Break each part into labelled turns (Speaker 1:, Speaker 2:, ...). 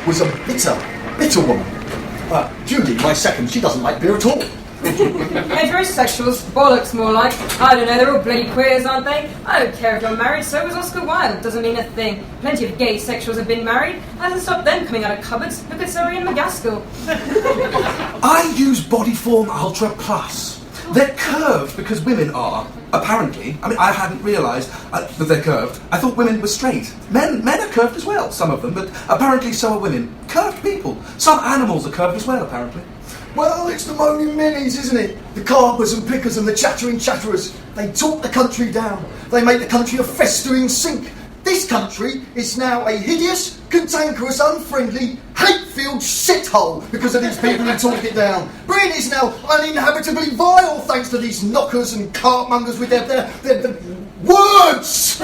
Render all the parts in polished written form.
Speaker 1: was a bitter woman. Judy, my second, she doesn't like beer at all.
Speaker 2: Heterosexuals, bollocks more like. I don't know, they're all bloody queers, aren't they? I don't care if you're married, so was Oscar Wilde. Doesn't mean a thing. Plenty of gay sexuals have been married. Hasn't stopped them coming out of cupboards. Look at Sir Ian McGaskill.
Speaker 3: I use Bodyform Ultra Plus. They're curved because women are, apparently. I mean, I hadn't realised that they're curved. I thought women were straight. Men are curved as well, some of them, but apparently so are women. Curved people. Some animals are curved as well, apparently.
Speaker 1: Well, it's the moaning millies, isn't it? The carpers and pickers and the chattering chatterers. They talk the country down. They make the country a festering sink. This country is now a hideous, cantankerous, unfriendly, hate-filled shithole because of these people who talk it down. Britain is now uninhabitably vile thanks to these knockers and cartmongers with their words!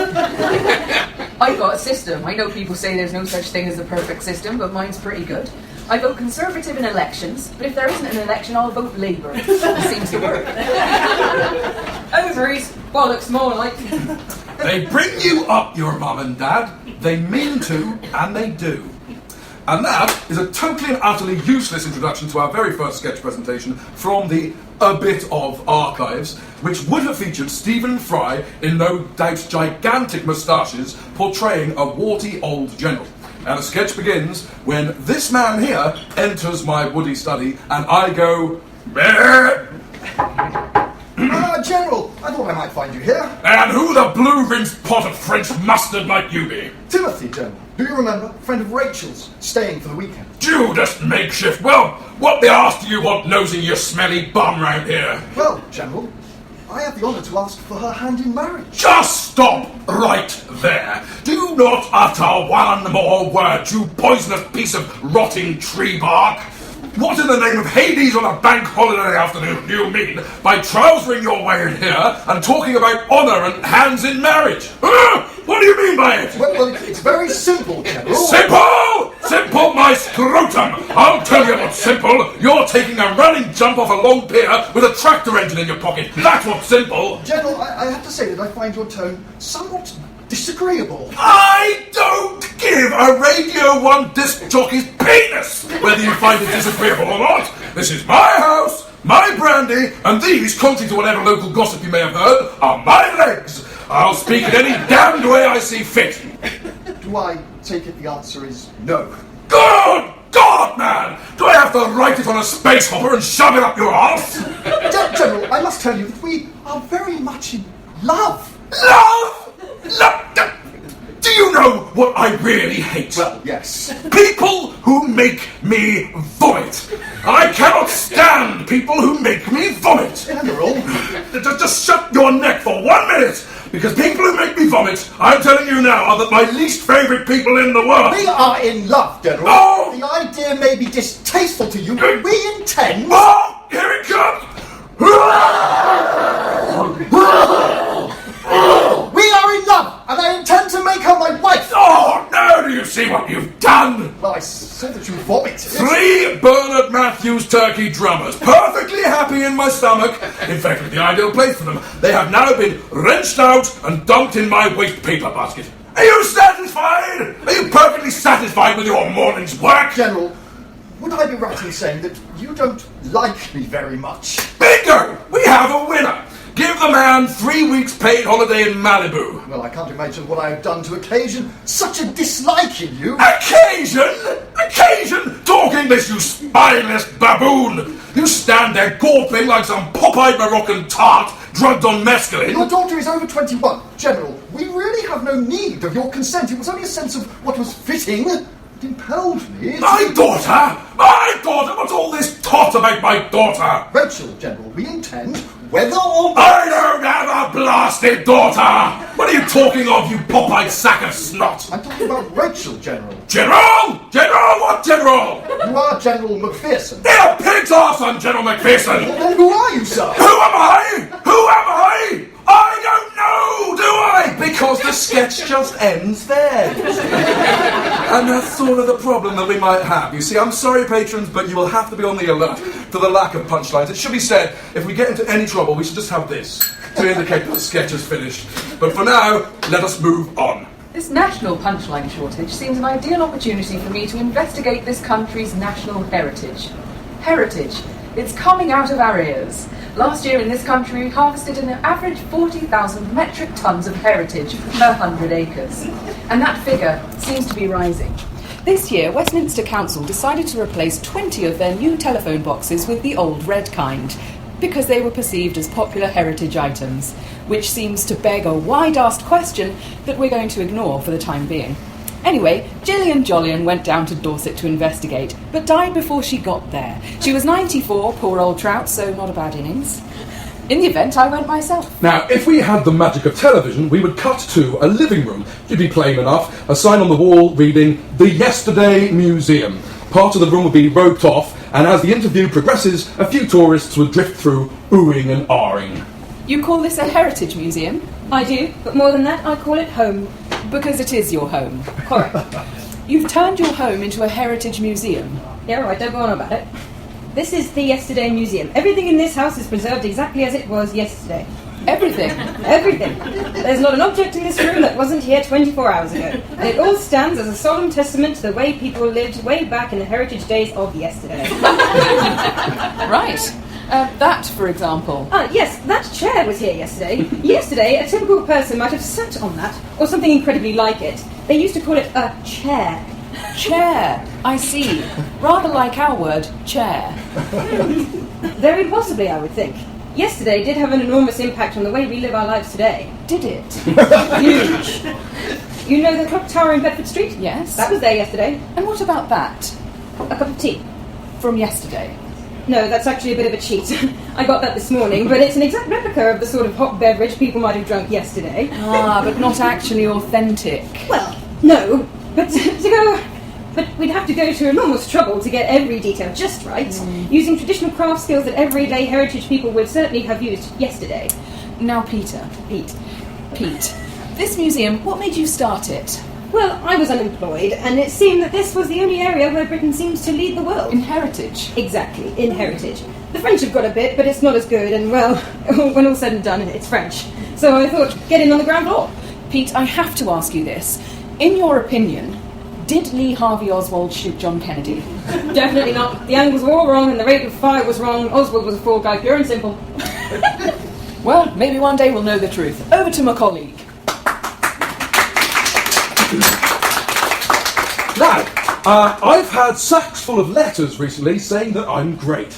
Speaker 4: I've got a system. I know people say there's no such thing as a perfect system, but mine's pretty good. I vote Conservative in elections, but if there isn't an election, I'll vote Labour. It seems to work.
Speaker 2: Ovaries, bollocks more like.
Speaker 3: They bring you up, your mum and dad. They mean to, and they do. And that is a totally and utterly useless introduction to our very first sketch presentation from the A Bit of archives, which would have featured Stephen Fry in no doubt gigantic moustaches portraying a warty old general. And the sketch begins when this man here enters my woody study and I go, "Meh."
Speaker 1: General, I thought I might find you here.
Speaker 3: And who the blue-rinsed pot of French mustard might you be?
Speaker 1: Timothy, General. Do you remember? Friend of Rachel's, staying for the weekend.
Speaker 3: Judas makeshift. Well, what the arse do you want nosing your smelly bum round here?
Speaker 1: Well, General, I have the honour to ask for her hand in marriage.
Speaker 3: Just stop right there. Do not utter one more word, you poisonous piece of rotting tree bark. What in the name of Hades on a bank holiday afternoon do you mean by trousering your way in here and talking about honour and hands in marriage? What do you mean by it?
Speaker 1: Well, it's very simple, General.
Speaker 3: Simple! Simple, my scrotum! I'll tell you what's simple. You're taking a running jump off a long pier with a tractor engine in your pocket. That's what's simple.
Speaker 1: General, I have to say that I find your tone somewhat disagreeable.
Speaker 3: I don't give a Radio 1 disc jockey's penis whether you find it disagreeable or not. This is my house, my brandy, and these, contrary to whatever local gossip you may have heard, are my legs. I'll speak in any damned way I see fit.
Speaker 1: Do I take it the answer is no?
Speaker 3: Good God, man! Do I have to write it on a space hopper and shove it up your arse?
Speaker 1: General, I must tell you that we are very much in love.
Speaker 3: Love? Do you know what I really hate?
Speaker 1: Well, yes.
Speaker 3: People who make me vomit. I cannot stand people who make me vomit.
Speaker 1: General.
Speaker 3: Just shut your neck for 1 minute. Because people who make me vomit, I'm telling you now, are my least favourite people in the world.
Speaker 1: We are in love, General.
Speaker 3: Oh!
Speaker 1: The idea may be distasteful to you, but we intend...
Speaker 3: Oh! Here it comes!
Speaker 1: We are in love, and I intend to make her my wife.
Speaker 3: Oh, no, do you see what you've done?
Speaker 1: Well, I saw that you vomited.
Speaker 3: 3 Bernard Matthews turkey drummers, perfectly happy in my stomach. In fact, with the ideal place for them. They have now been wrenched out and dumped in my waste paper basket. Are you satisfied? Are you perfectly satisfied with your morning's work?
Speaker 1: General, would I be right in saying that you don't like me very much?
Speaker 3: Bingo! We have a winner. Give the man 3 weeks paid holiday in Malibu.
Speaker 1: Well, I can't imagine what I have done to occasion such a dislike in you.
Speaker 3: Occasion? Occasion? Talk English, you spineless baboon! You stand there gawping like some pop-eyed Moroccan tart drugged on mescaline.
Speaker 1: Your daughter is over 21. General, we really have no need of your consent. It was only a sense of what was fitting that impelled me.
Speaker 3: My daughter? My daughter? What's all this talk about my daughter?
Speaker 1: Rachel, General, we intend, whether or not...
Speaker 3: I don't have a blasted daughter! What are you talking of, you pop-eyed sack of snot?
Speaker 1: I'm talking about Rachel, General.
Speaker 3: General? General? What general?
Speaker 1: You are General Macpherson.
Speaker 3: In a pig's arse, I'm General Macpherson!
Speaker 1: Well, then who are you, sir?
Speaker 3: Who am I? Who am I? I don't know, do I? Because the sketch just ends there. And that's sort of the problem that we might have. You see, I'm sorry, patrons, but you will have to be on the alert for the lack of punchlines. It should be said, if we get into any trouble, we should just have this to indicate that the sketch is finished. But for now, let us move on.
Speaker 4: This national punchline shortage seems an ideal opportunity for me to investigate this country's national heritage. Heritage. It's coming out of our ears. Last year in this country we harvested an average 40,000 metric tons of heritage per 100 acres. And that figure seems to be rising. This year, Westminster Council decided to replace 20 of their new telephone boxes with the old red kind, because they were perceived as popular heritage items, which seems to beg a wide-asked question that we're going to ignore for the time being. Anyway, Gillian Jolyon went down to Dorset to investigate, but died before she got there. She was 94, poor old trout, so not a bad innings. In the event, I went myself.
Speaker 3: Now, if we had the magic of television, we would cut to a living room. It'd be plain enough. A sign on the wall reading, "The Yesterday Museum." Part of the room would be roped off, and as the interview progresses, a few tourists would drift through, oohing and ahhing.
Speaker 4: You call this a heritage museum?
Speaker 2: I do, but more than that, I call it home.
Speaker 4: Because it is your home.
Speaker 2: Correct.
Speaker 4: You've turned your home into a heritage museum.
Speaker 2: Yeah, right, don't go on about it. This is the Yesterday Museum. Everything in this house is preserved exactly as it was yesterday.
Speaker 4: Everything.
Speaker 2: Everything. There's not an object in this room that wasn't here 24 hours ago. And it all stands as a solemn testament to the way people lived way back in the heritage days of yesterday.
Speaker 4: Right. That, for example.
Speaker 2: Yes, that chair was here yesterday. Yesterday, a typical person might have sat on that, or something incredibly like it. They used to call it a chair.
Speaker 4: Chair. I see. Rather like our word, chair.
Speaker 2: Very possibly, I would think. Yesterday did have an enormous impact on the way we live our lives today.
Speaker 4: Did it?
Speaker 2: Huge. You know the clock tower in Bedford Street?
Speaker 4: Yes.
Speaker 2: That was there yesterday.
Speaker 4: And what about that?
Speaker 2: A cup of tea.
Speaker 4: From yesterday?
Speaker 2: No, that's actually a bit of a cheat. I got that this morning, but it's an exact replica of the sort of hot beverage people might have drunk yesterday.
Speaker 4: But not actually authentic.
Speaker 2: Well, no, but But we'd have to go to enormous trouble to get every detail just right, using traditional craft skills that everyday heritage people would certainly have used yesterday.
Speaker 4: Now, Pete. This museum, what made you start it?
Speaker 2: Well, I was unemployed, and it seemed that this was the only area where Britain seems to lead the world.
Speaker 4: In heritage?
Speaker 2: Exactly, in heritage. The French have got a bit, but it's not as good, and well, when all's said and done, it's French. So I thought, get in on the ground floor.
Speaker 4: Pete, I have to ask you this. In your opinion, did Lee Harvey Oswald shoot John Kennedy?
Speaker 2: Definitely not. The angles were all wrong, and the rate of fire was wrong. Oswald was a fall guy, pure and simple.
Speaker 4: Well, maybe one day we'll know the truth. Over to my colleague.
Speaker 3: Now, I've had sacks full of letters recently saying that I'm great.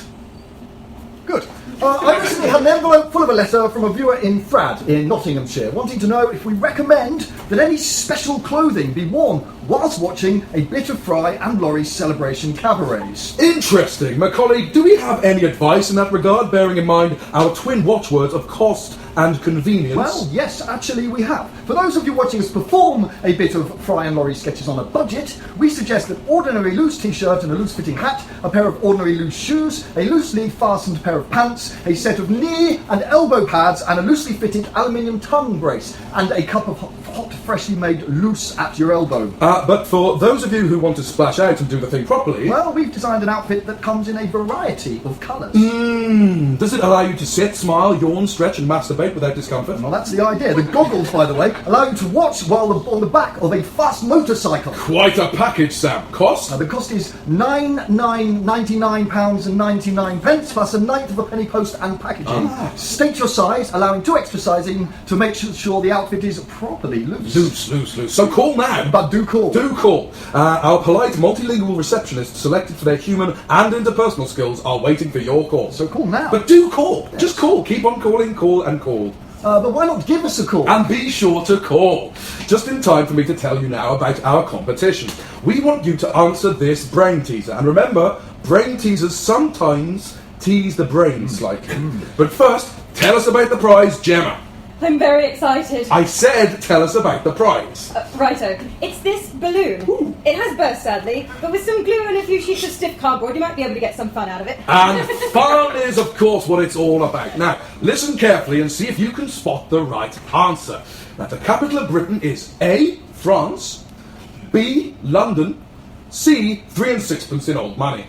Speaker 1: Good. I recently had an envelope full of a letter from a viewer in Frad in Nottinghamshire wanting to know if we recommend that any special clothing be worn whilst watching a bit of Fry and Laurie's celebration cabarets.
Speaker 3: Interesting. My colleague, do we have any advice in that regard, bearing in mind our twin watchwords of cost and convenience?
Speaker 1: Well, yes, actually we have. For those of you watching us perform a bit of Fry and Laurie sketches on a budget, we suggest an ordinary loose t-shirt and a loose-fitting hat, a pair of ordinary loose shoes, a loosely fastened pair of pants, a set of knee and elbow pads, and a loosely fitted aluminium tongue brace, and a cup of hot, freshly made loose at your elbow.
Speaker 3: But for those of you who want to splash out and do the thing properly...
Speaker 1: Well, we've designed an outfit that comes in a variety of colours.
Speaker 3: Does it allow you to sit, smile, yawn, stretch and masturbate without discomfort?
Speaker 1: Well, that's the idea. The goggles, by the way, allow you to watch while on the back of a fast motorcycle.
Speaker 3: Quite a package, Sam. Cost?
Speaker 1: The cost is £99.99 plus a ninth of a penny post and packaging. State your size, allowing 2 extra sizing to make sure the outfit is properly loose.
Speaker 3: Loose. So call now.
Speaker 1: But do call.
Speaker 3: Our polite multilingual receptionists selected for their human and interpersonal skills are waiting for your call.
Speaker 1: So call now.
Speaker 3: But do call.
Speaker 1: Yes.
Speaker 3: Just call. Keep on calling, call and call.
Speaker 1: But why not give us a call?
Speaker 3: And be sure to call. Just in time for me to tell you now about our competition. We want you to answer this brain teaser. And remember, brain teasers sometimes tease the brains slightly. But first, tell us about the prize, Gemma.
Speaker 2: I'm very excited.
Speaker 3: I said tell us about the prize.
Speaker 2: Righto. It's this balloon.
Speaker 3: Ooh.
Speaker 2: It has burst, sadly, but with some glue and a few sheets of stiff cardboard, you might be able to get some fun out of it.
Speaker 3: And fun is, of course, what it's all about. Now, listen carefully and see if you can spot the right answer. Now, the capital of Britain is A, France, B, London, C, 3 and 6pence in old money.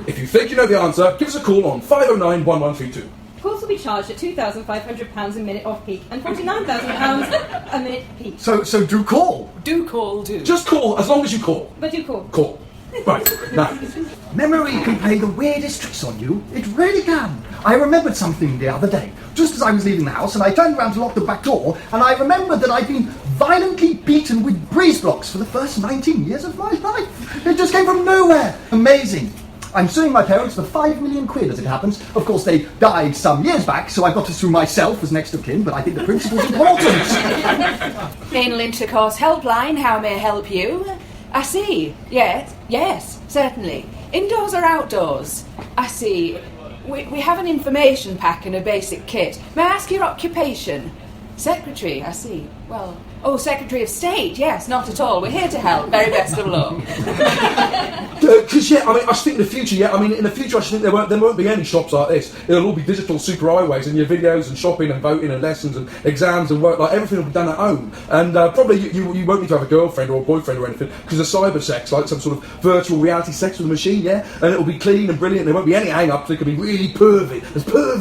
Speaker 3: If you think you know the answer, give us a call on 509 1132.
Speaker 2: Calls will be charged at £2,500 a minute off peak and £49,000 a minute peak.
Speaker 1: So do call.
Speaker 4: Do call, do.
Speaker 3: Just call, as long as you call.
Speaker 2: But you call.
Speaker 3: Call. Right, now.
Speaker 1: Memory can play the weirdest tricks on you. It really can. I remembered something the other day, just as I was leaving the house, and I turned around to lock the back door, and I remembered that I'd been violently beaten with breeze blocks for the first 19 years of my life. It just came from nowhere. Amazing. I'm suing my parents for £5 million as it happens. Of course, they died some years back, so I've got to sue myself as next of kin, but I think the principle's important.
Speaker 5: Anal Intercourse Helpline, how may I help you? I see. Yes, certainly. Indoors or outdoors? I see. We have an information pack and a basic kit. May I ask your occupation? Secretary, I see. Well, Secretary of State, yes, not at all. We're here to help. Very best of luck.
Speaker 3: Because, I think in the future, in the future I think there won't be any shops like this. It'll all be digital superhighways, and your videos and shopping and voting and lessons and exams and work, like everything will be done at home. And probably you won't need to have a girlfriend or a boyfriend or anything, because of cyber sex, like some sort of virtual reality sex with a machine, And it'll be clean and brilliant, there won't be any hang-ups, it could be really pervy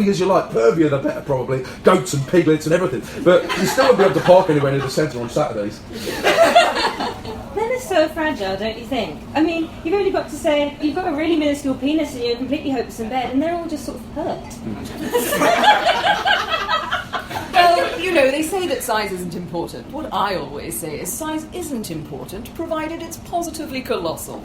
Speaker 3: as you like, pervier the better probably, goats and piglets and everything. But you still won't be able to park anywhere near the centre on Saturdays.
Speaker 2: Men are so fragile, don't you think? I mean, you've only got to say, you've got a really minuscule penis and you're completely hopeless in bed, and they're all just sort of hurt.
Speaker 4: Well, they say that size isn't important. What I always say is size isn't important, provided it's positively colossal.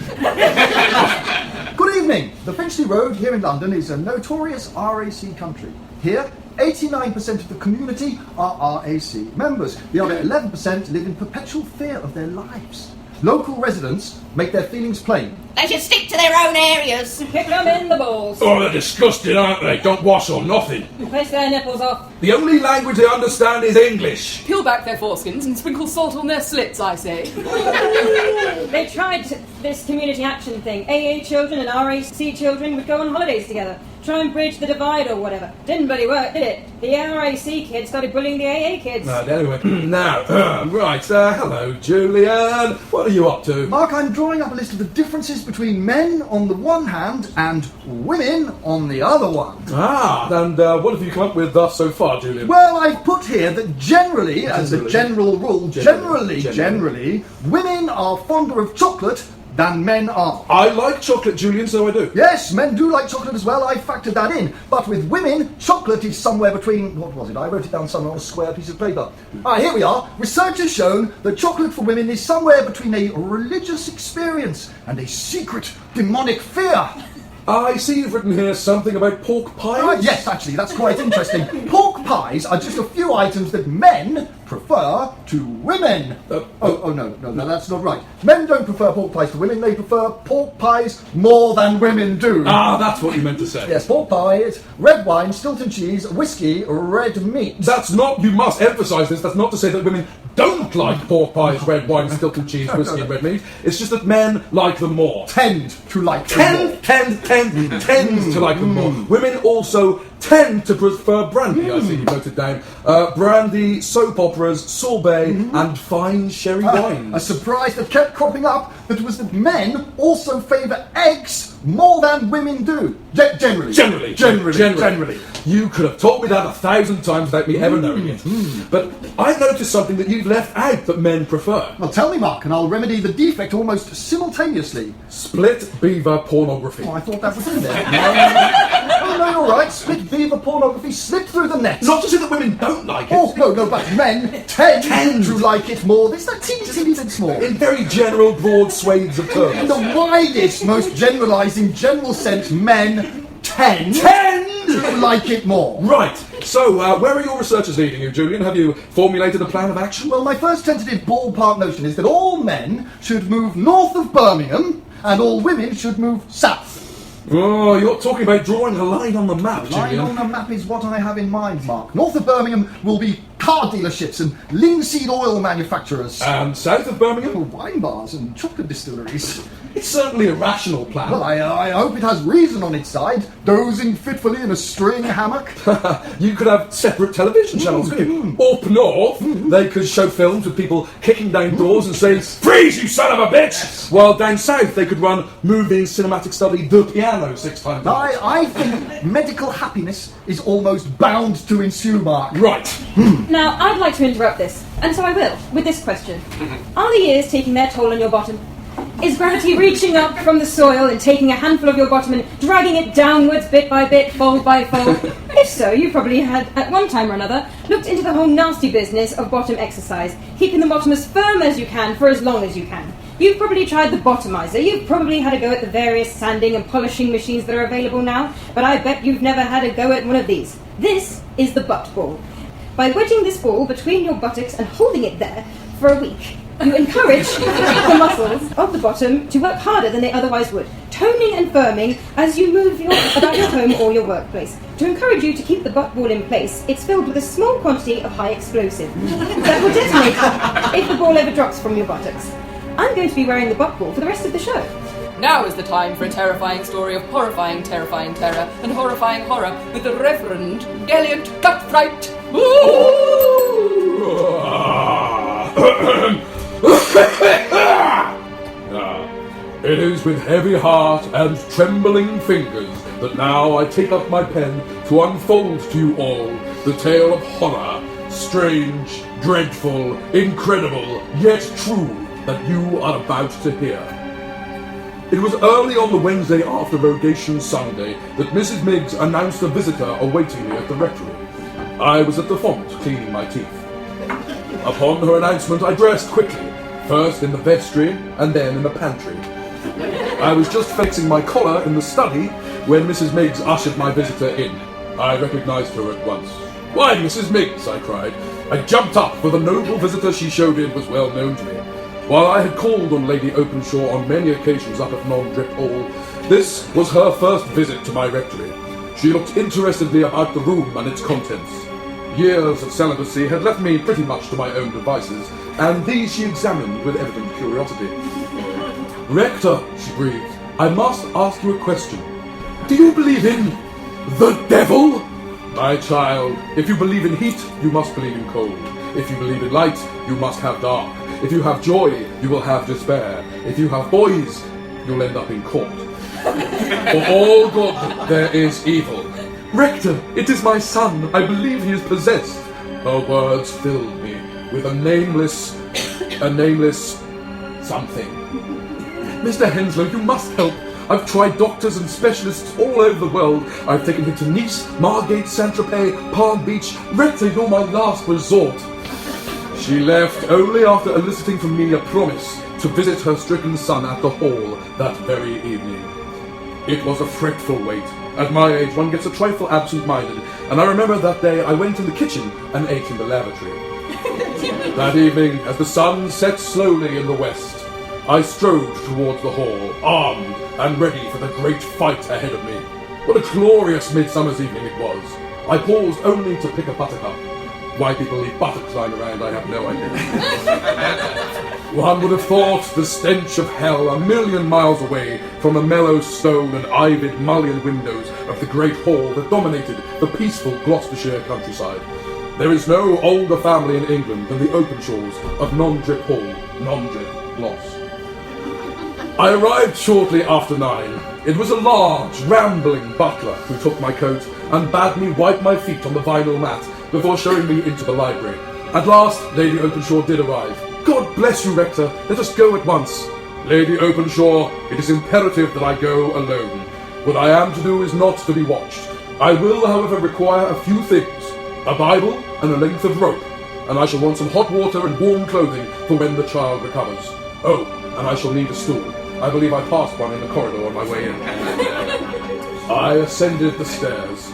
Speaker 1: Good evening. The Finchley Road here in London is a notorious RAC country. Here, 89% of the community are RAC members. The other 11% live in perpetual fear of their lives. Local residents make their feelings plain.
Speaker 5: They should stick to their own areas.
Speaker 2: Kick them in the balls.
Speaker 3: Oh, they're disgusting, aren't they? Don't wash or nothing.
Speaker 2: Piss their nipples off.
Speaker 3: The only language they understand is English.
Speaker 4: Peel back their foreskins and sprinkle salt on their slits, I say.
Speaker 2: They tried this community action thing. AA children and RAC children would go on holidays together. Try and bridge the divide or whatever. Didn't bloody work, did it? The RAC kids started bullying the AA kids.
Speaker 3: Anyway, now, hello, Julian. What are you up to?
Speaker 1: Mark, I'm drawing up a list of the differences between men on the one hand and women on the other one.
Speaker 3: And what have you come up with thus so far, Julian?
Speaker 1: Well, I've put here that generally, as a general rule, generally, women are fonder of chocolate than men are.
Speaker 3: I like chocolate, Julian, so I do.
Speaker 1: Yes, men do like chocolate as well. I factored that in. But with women, chocolate is somewhere between... What was it? I wrote it down somewhere on a square piece of paper. Here we are. Research has shown that chocolate for women is somewhere between a religious experience and a secret demonic fear.
Speaker 3: I see you've written here something about pork pies.
Speaker 1: Yes, actually, that's quite interesting. Pork pies are just a few items that men prefer to women. No, that's not right. Men don't prefer pork pies to women, they prefer pork pies more than women do.
Speaker 3: That's what you meant to say.
Speaker 1: Yes, pork pies, red wine, Stilton cheese, whiskey, red meat.
Speaker 3: You must emphasise this, that's not to say that women don't like pork pies, red wine, Stilton cheese, whiskey and red meat. It's just that men like them more.
Speaker 1: Tend to like them more.
Speaker 3: Tend to like them more. Women also tend to prefer brandy, I see you noted down. Brandy, soap operas, sorbet, and fine sherry wines.
Speaker 1: A surprise that kept cropping up that was that men also favour eggs more than women do. Generally. You could have taught me that 1,000 times without me ever knowing it.
Speaker 3: But I've noticed something that you've left out that men prefer.
Speaker 1: Well, tell me, Mark, and I'll remedy the defect almost simultaneously.
Speaker 3: Split beaver pornography.
Speaker 1: I thought that was in there. No, you're right. Split beaver pornography slipped through the net.
Speaker 3: Not to say that women don't like it.
Speaker 1: Oh, no, but men tend to like it more. There's that teeny bit small.
Speaker 3: In very general, broad swathes of terms.
Speaker 1: In the widest, most generalising, general sense, men tend to like it more.
Speaker 3: Right. So, where are your researchers leading you, Julian? Have you formulated a plan of action?
Speaker 1: Well, my first tentative ballpark notion is that all men should move north of Birmingham and all women should move south.
Speaker 3: Oh, you're talking about drawing a line on the map, Julian.
Speaker 1: Line on the map is what I have in mind, Mark. North of Birmingham will be car dealerships and linseed oil manufacturers.
Speaker 3: And south of Birmingham?
Speaker 1: Wine bars and chocolate distilleries.
Speaker 3: It's certainly a rational plan.
Speaker 1: Well, I hope it has reason on its side, dozing fitfully in a string hammock.
Speaker 3: You could have separate television channels, couldn't you? Up north, they could show films with people kicking down doors and saying, "Freeze, you son of a bitch!" While down south, they could run movie and cinematic study The Piano 6 times.
Speaker 1: I think medical happiness is almost bound to ensue, Mark.
Speaker 3: Right.
Speaker 2: Now, I'd like to interrupt this, and so I will, with this question. Are the years taking their toll on your bottom? Is gravity reaching up from the soil and taking a handful of your bottom and dragging it downwards bit by bit, fold by fold? If so, you probably had, at one time or another, looked into the whole nasty business of bottom exercise, keeping the bottom as firm as you can for as long as you can. You've probably tried the bottomizer, you've probably had a go at the various sanding and polishing machines that are available now, but I bet you've never had a go at one of these. This is the butt ball. By wedging this ball between your buttocks and holding it there for a week, you encourage the muscles of the bottom to work harder than they otherwise would, toning and firming as you move about your home or your workplace. To encourage you to keep the butt ball in place, it's filled with a small quantity of high explosive that will detonate if the ball ever drops from your buttocks. I'm going to be wearing the butt ball for the rest of the show.
Speaker 4: Now is the time for a terrifying story of horrifying, terrifying terror and horrifying horror with the Reverend Gallant Cutfright.
Speaker 3: It is with heavy heart and trembling fingers that now I take up my pen to unfold to you all the tale of horror, strange, dreadful, incredible, yet true, that you are about to hear. It was early on the Wednesday after Rogation Sunday that Mrs. Miggs announced a visitor awaiting me at the rectory. I was at the font cleaning my teeth. Upon her announcement, I dressed quickly, first in the vestry and then in the pantry. I was just fixing my collar in the study when Mrs. Miggs ushered my visitor in. I recognised her at once. "Why, Mrs. Miggs," I cried. I jumped up, for the noble visitor she showed in was well known to me. While I had called on Lady Openshaw on many occasions up at Non-Drip Hall, this was her first visit to my rectory. She looked interestedly about the room and its contents. Years of celibacy had left me pretty much to my own devices, and these she examined with evident curiosity. "Rector," she breathed, "I must ask you a question. Do you believe in the devil?" "My child, if you believe in heat, you must believe in cold. If you believe in light, you must have dark. If you have joy, you will have despair. If you have boys, you'll end up in court. For all good, there is evil." "Rector, it is my son. I believe he is possessed." Her words filled me with a nameless something. "Mr. Henslow, you must help. I've tried doctors and specialists all over the world. I've taken him to Nice, Margate, Saint-Tropez, Palm Beach. Rector, you're my last resort." She left only after eliciting from me a promise to visit her stricken son at the hall that very evening. It was a fretful wait. At my age, one gets a trifle absent-minded, and I remember that day I went in the kitchen and ate in the lavatory. That evening, as the sun set slowly in the west, I strode towards the hall, armed and ready for the great fight ahead of me. What a glorious midsummer's evening it was. I paused only to pick a buttercup. Why people leave buttocks lying around, I have no idea. One would have thought the stench of hell a million miles away from the mellow stone and ivied mullioned windows of the great hall that dominated the peaceful Gloucestershire countryside. There is no older family in England than the Openshaws of Non-Drip Hall, Non-Drip, Gloss. I arrived shortly after 9. It was a large, rambling butler who took my coat and bade me wipe my feet on the vinyl mat before showing me into the library. At last, Lady Openshaw did arrive. "God bless you, Rector. Let us go at once." "Lady Openshaw, it is imperative that I go alone. What I am to do is not to be watched. I will, however, require a few things. A Bible and a length of rope. And I shall want some hot water and warm clothing for when the child recovers. Oh, and I shall need a stool. I believe I passed one in the corridor on my way in." I ascended the stairs.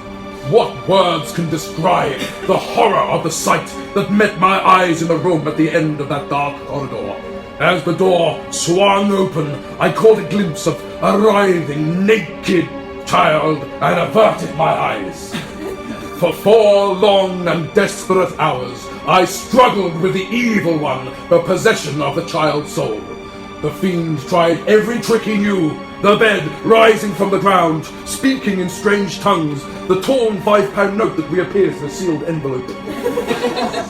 Speaker 3: What words can describe the horror of the sight that met my eyes in the room at the end of that dark corridor? As the door swung open, I caught a glimpse of a writhing, naked child and averted my eyes. For 4 long and desperate hours, I struggled with the evil one for possession of the child's soul. The fiend tried every trick he knew, the bed rising from the ground, speaking in strange tongues, the torn £5 note that reappears in a sealed envelope.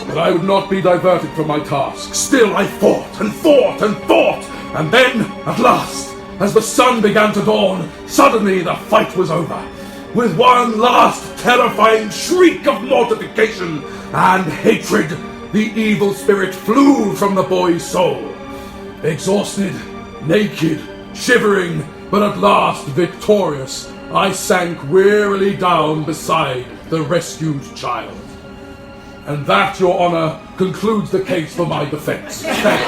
Speaker 3: But I would not be diverted from my task. Still I fought and fought and fought, and then, at last, as the sun began to dawn, suddenly the fight was over. With one last terrifying shriek of mortification and hatred, the evil spirit flew from the boy's soul. Exhausted, naked, shivering, but at last victorious, I sank wearily down beside the rescued child. And that, Your Honour, concludes the case for my defence. Thank you.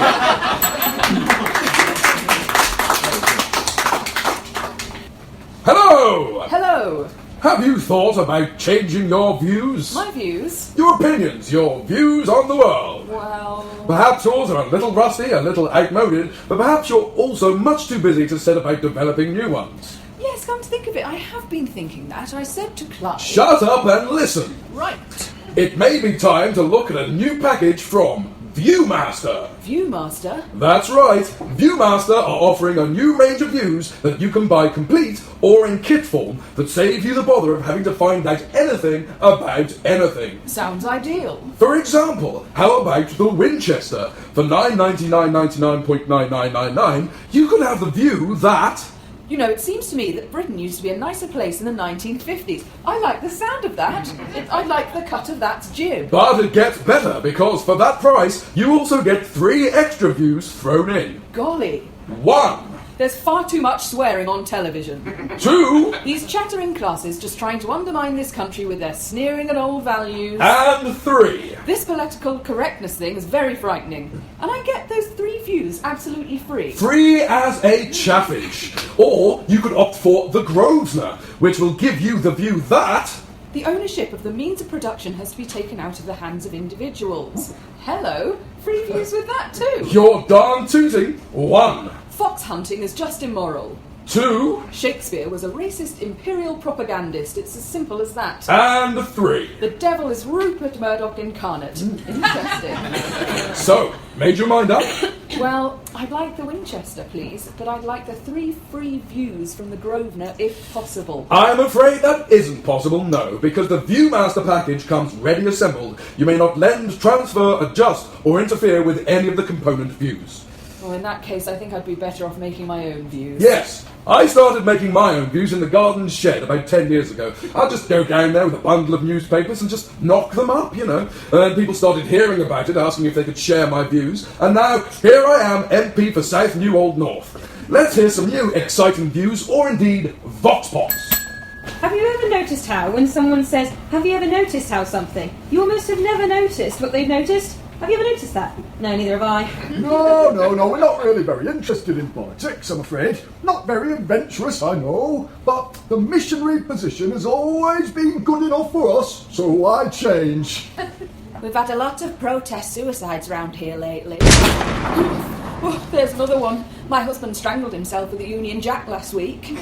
Speaker 3: Hello!
Speaker 5: Hello.
Speaker 3: Have you thought about changing your views?
Speaker 5: My views?
Speaker 3: Your opinions, your views on the world.
Speaker 5: Well...
Speaker 3: Perhaps yours are a little rusty, a little outmoded, but perhaps you're also much too busy to set about developing new ones.
Speaker 5: Yes, come to think of it, I have been thinking that. I said to Clive...
Speaker 3: Shut up and listen.
Speaker 5: Right.
Speaker 3: It may be time to look at a new package from Viewmaster.
Speaker 5: Viewmaster?
Speaker 3: That's right. Viewmaster are offering a new range of views that you can buy complete or in kit form that save you the bother of having to find out anything about anything.
Speaker 5: Sounds ideal.
Speaker 3: For example, how about the Winchester? For $9.99.9999, you could have the view that...
Speaker 5: You know, it seems to me that Britain used to be a nicer place in the 1950s. I like the sound of that. I like the cut of that jib.
Speaker 3: But it gets better, because for that price, you also get 3 extra views thrown in.
Speaker 5: Golly.
Speaker 3: 1.
Speaker 5: There's far too much swearing on television.
Speaker 3: 2.
Speaker 5: These chattering classes just trying to undermine this country with their sneering at old values.
Speaker 3: And 3.
Speaker 5: This political correctness thing is very frightening. And I get those 3 views absolutely free.
Speaker 3: Free as a chaffish. Or you could opt for the Grosvenor, which will give you the view that...
Speaker 5: The ownership of the means of production has to be taken out of the hands of individuals. Hello, free views with that too.
Speaker 3: You're darn tooting. 1.
Speaker 5: Fox hunting is just immoral.
Speaker 3: 2.
Speaker 5: Shakespeare was a racist imperial propagandist. It's as simple as that.
Speaker 3: And 3.
Speaker 5: The devil is Rupert Murdoch incarnate. Interesting.
Speaker 3: So, made your mind up?
Speaker 5: Well, I'd like the Winchester, please, but I'd like the 3 free views from the Grosvenor, if possible.
Speaker 3: I'm afraid that isn't possible, no, because the Viewmaster package comes ready assembled. You may not lend, transfer, adjust, or interfere with any of the component views.
Speaker 5: Well, in that case, I think I'd be better off making my own views.
Speaker 3: Yes, I started making my own views in the garden shed about 10 years ago. I'd just go down there with a bundle of newspapers and just knock them up, you know. And then people started hearing about it, asking if they could share my views. And now, here I am, MP for South New Old North. Let's hear some new exciting views, or indeed, vox pops.
Speaker 2: Have you ever noticed how, when someone says, "Have you ever noticed how something?" you almost have never noticed what they've noticed? Have you ever noticed that? No, neither have I.
Speaker 1: No, we're not really very interested in politics, I'm afraid. Not very adventurous, I know, but the missionary position has always been good enough for us, so why change?
Speaker 5: We've had a lot of protest suicides round here lately. Oh, there's another one. My husband strangled himself with a Union Jack last week.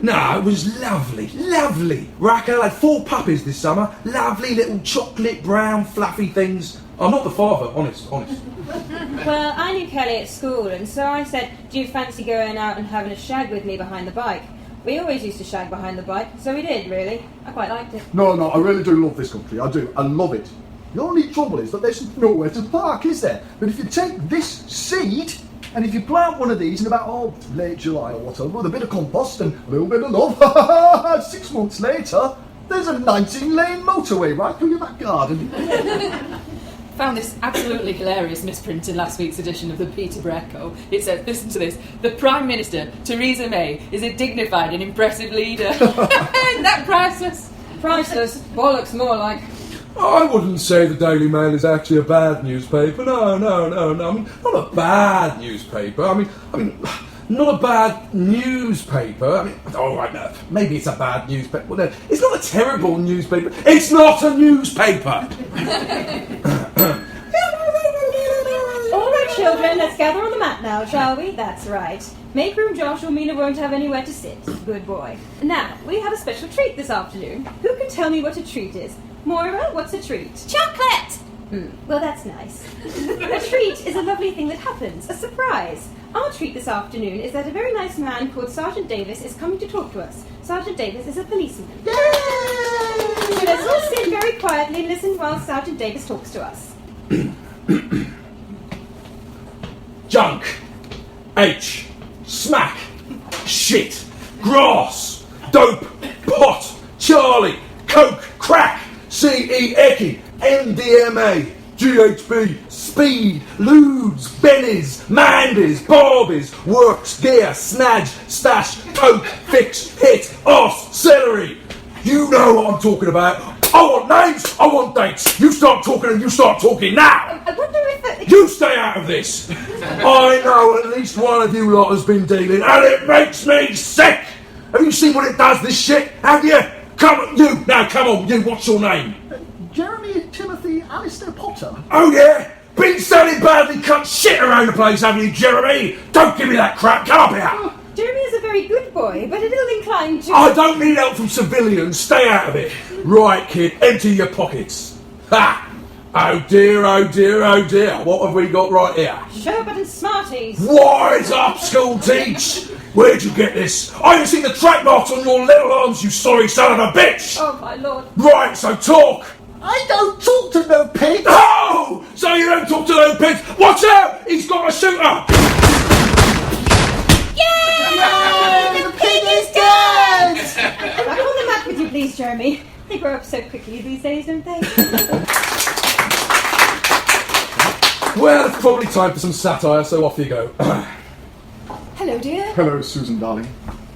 Speaker 6: No, it was lovely, lovely. Raquel had 4 puppies this summer. Lovely little chocolate brown fluffy things. I'm not the father, honest.
Speaker 2: Well, I knew Kelly at school, and so I said, "Do you fancy going out and having a shag with me behind the bike?" We always used to shag behind the bike, so we did, really. I quite liked it.
Speaker 1: No, I really do love this country, I do. I love it. The only trouble is that there's nowhere to park, is there? But if you take this seed, and if you plant one of these in about, late July or whatever, with a bit of compost and a little bit of love, 6 months later, there's a 19-lane motorway right through your back garden.
Speaker 5: Found this absolutely hilarious misprint in last week's edition of the Peterborough Echo. It says, listen to this, the Prime Minister, Theresa May, is a dignified and impressive leader. Isn't that priceless?
Speaker 2: Priceless, bollocks more like.
Speaker 3: I wouldn't say the Daily Mail is actually a bad newspaper. No. I mean, not a bad newspaper. I mean, not a bad newspaper. I mean, all right, no, maybe it's a bad newspaper. Well, no, it's not a terrible newspaper. It's not a newspaper.
Speaker 2: All right, children, let's gather on the mat now, shall we? That's right. Make room, Josh, or Mina won't have anywhere to sit. Good boy. Now, we have a special treat this afternoon. Who can tell me what a treat is? Moira, what's a treat?
Speaker 7: Chocolate!
Speaker 2: Well, that's nice. A treat is a lovely thing that happens, a surprise. Our treat this afternoon is that a very nice man called Sergeant Davis is coming to talk to us. Sergeant Davis is a policeman.
Speaker 1: Yay!
Speaker 2: So let's all sit very quietly and listen while Sergeant Davis talks to us.
Speaker 6: Junk. H. Smack. Shit. Grass. Dope. Pot. Charlie. Coke. Crack. CE. Eckie. MDMA. GHB. Speed. Ludes. Bennies. Mandies. Barbies. Works. Gear. Snadge. Stash. Coke. Fix. Hit. Off. Celery. You know what I'm talking about. I want names, I want dates. You start talking and you start talking now.
Speaker 2: I wonder if...
Speaker 6: You stay out of this. I know at least one of you lot has been dealing and it makes me sick. Have you seen what it does, this shit? Have you? Come on, you. Now, come on, you. What's your name?
Speaker 1: Jeremy Timothy Alistair Potter.
Speaker 6: Oh, yeah? Been selling badly cut shit around the place, haven't you, Jeremy? Don't give me that crap. Come up here.
Speaker 2: Jeremy is a very good boy, but a little inclined to...
Speaker 6: I don't need help from civilians. Stay out of it. Right, kid, empty your pockets. Ha! Oh dear, oh dear, oh dear. What have we got right here?
Speaker 2: Sherbet and Smarties.
Speaker 6: Wise up, school teach! Where'd you get this? I haven't seen the track marks on your little arms, you sorry son of a bitch!
Speaker 2: Oh, my lord.
Speaker 6: Right, so talk!
Speaker 1: I don't talk to no pigs.
Speaker 6: Oh! So you don't talk to no pigs? Watch out! He's got a shooter!
Speaker 1: Yay! The pig is dead!
Speaker 2: I'll call them back with you, please, Jeremy. They grow up so quickly these days, don't they?
Speaker 6: Well, it's probably time for some satire, so off you go.
Speaker 5: Hello, dear.
Speaker 1: Hello, Susan, darling.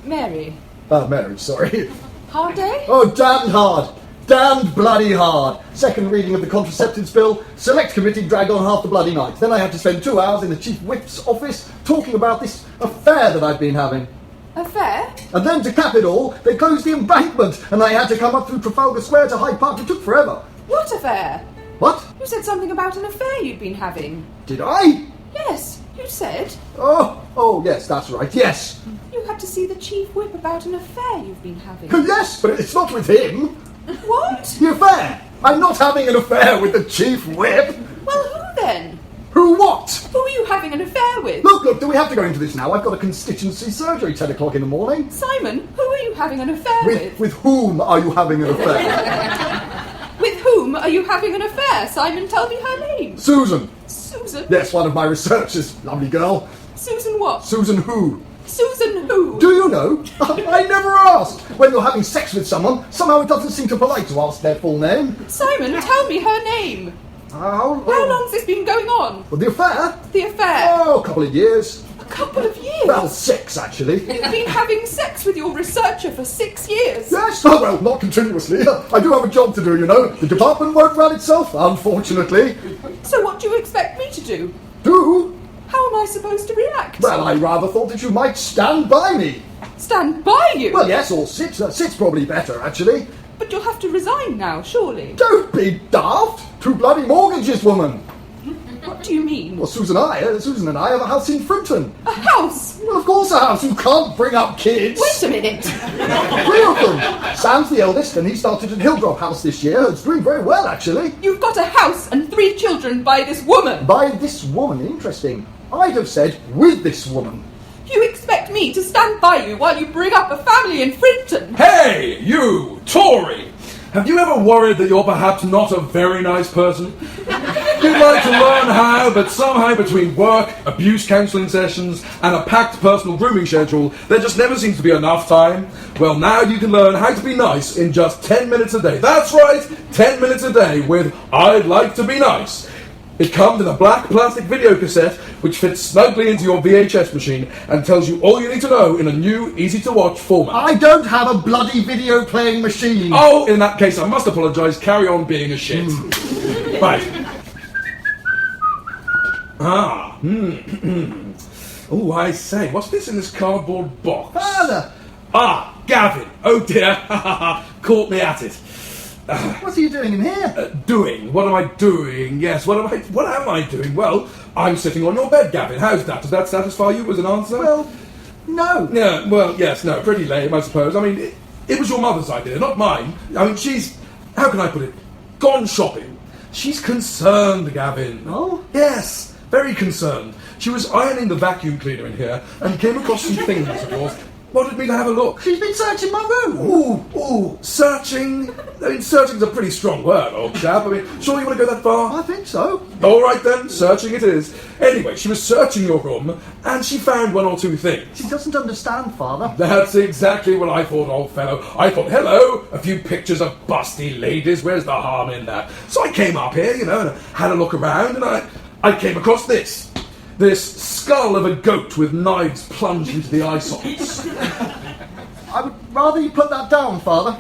Speaker 5: Mary.
Speaker 1: Mary, sorry.
Speaker 5: Hard day?
Speaker 1: Oh, damned hard. Damned bloody hard. Second reading of the contraceptives bill. Select committee dragged on half the bloody night. Then I had to spend 2 hours in the chief whip's office talking about this affair that I've been having.
Speaker 5: Affair?
Speaker 1: And then to cap it all, they closed the embankment and I had to come up through Trafalgar Square to Hyde Park. It took forever.
Speaker 5: What affair?
Speaker 1: What?
Speaker 5: You said something about an affair you'd been having.
Speaker 1: Did I?
Speaker 5: Yes, you said.
Speaker 1: Oh, yes, that's right, yes.
Speaker 5: You had to see the chief whip about an affair you've been having.
Speaker 1: Yes, but it's not with him.
Speaker 5: What?
Speaker 1: The affair. I'm not having an affair with the chief whip.
Speaker 5: Well, who then?
Speaker 1: Who what?
Speaker 5: Who are you having an affair with?
Speaker 1: Look, do we have to go into this now? I've got a constituency surgery 10 o'clock in the morning.
Speaker 5: Simon, who are you having an affair with?
Speaker 1: With whom are you having an affair?
Speaker 5: With whom are you having an affair? Simon, tell me her name.
Speaker 1: Susan.
Speaker 5: Susan?
Speaker 1: Yes, one of my researchers. Lovely girl.
Speaker 5: Susan what?
Speaker 1: Susan who?
Speaker 5: Susan who?
Speaker 1: Do you know? I never asked. When you're having sex with someone, somehow it doesn't seem too polite to ask their full name.
Speaker 5: Simon, tell me her name.
Speaker 1: How
Speaker 5: long's this been going on?
Speaker 1: Well, the affair?
Speaker 5: The affair?
Speaker 1: Oh, a couple of years.
Speaker 5: A couple of years?
Speaker 1: Well, 6, actually.
Speaker 5: You've been having sex with your researcher for 6 years?
Speaker 1: Yes, oh, well, not continuously. I do have a job to do, you know. The department won't run itself, unfortunately.
Speaker 5: So what do you expect me to do?
Speaker 1: Do?
Speaker 5: How am I supposed to react?
Speaker 1: Well, I rather thought that you might stand by me.
Speaker 5: Stand by you?
Speaker 1: Well, yes, or sit. Sit's probably better, actually.
Speaker 5: But you'll have to resign now, surely.
Speaker 1: Don't be daft. 2 bloody mortgages, woman.
Speaker 5: What do you mean?
Speaker 1: Well, Susan and I have a house in Frinton.
Speaker 5: A house?
Speaker 1: Well, of course a house. You can't bring up kids.
Speaker 5: Wait a minute.
Speaker 1: 3 of them. Sam's the eldest, and he started at Hilldrop House this year. It's doing very well, actually.
Speaker 5: You've got a house and 3 children by this woman.
Speaker 1: By this woman? Interesting. I'd have said with this woman.
Speaker 5: You expect me to stand by you while you bring up a family in Frinton?
Speaker 6: Hey, you, Tory! Have you ever worried that you're perhaps not a very nice person? You'd like to learn how, but somehow between work, abuse counselling sessions, and a packed personal grooming schedule, there just never seems to be enough time. Well, now you can learn how to be nice in just 10 minutes a day. That's right, 10 minutes a day with I'd Like to Be Nice. It comes in a black plastic video cassette which fits snugly into your VHS machine and tells you all you need to know in a new, easy-to-watch format.
Speaker 1: I don't have a bloody video playing machine.
Speaker 6: Oh, in that case, I must apologise. Carry on being a shit. Right. Oh, I say, what's this in this cardboard box?
Speaker 1: Father!
Speaker 6: Gavin. Oh dear. Caught me at it.
Speaker 1: What are you doing in here?
Speaker 6: Doing? What am I doing? Yes, what am I doing? Well, I'm sitting on your bed, Gavin. How's that? Does that satisfy you as an answer?
Speaker 1: Well, no.
Speaker 6: Yeah, well, yes, no, pretty lame, I suppose. I mean, it was your mother's idea, not mine. I mean, she's, how can I put it, gone shopping. She's concerned, Gavin.
Speaker 1: Oh?
Speaker 6: Yes, very concerned. She was ironing the vacuum cleaner in here and came across some things of yours. Wanted me to have a look.
Speaker 1: She's been searching my room.
Speaker 6: Ooh, searching? I mean, searching's a pretty strong word, old chap. I mean, sure you want to go that far?
Speaker 1: I think so.
Speaker 6: All right then, searching it is. Anyway, she was searching your room, and she found one or two things.
Speaker 1: She doesn't understand, Father.
Speaker 6: That's exactly what I thought, old fellow. I thought, hello, a few pictures of busty ladies, where's the harm in that? So I came up here, and I had a look around, and I came across this. This skull of a goat with knives plunged into the eye sockets.
Speaker 1: I would rather you put that down, Father.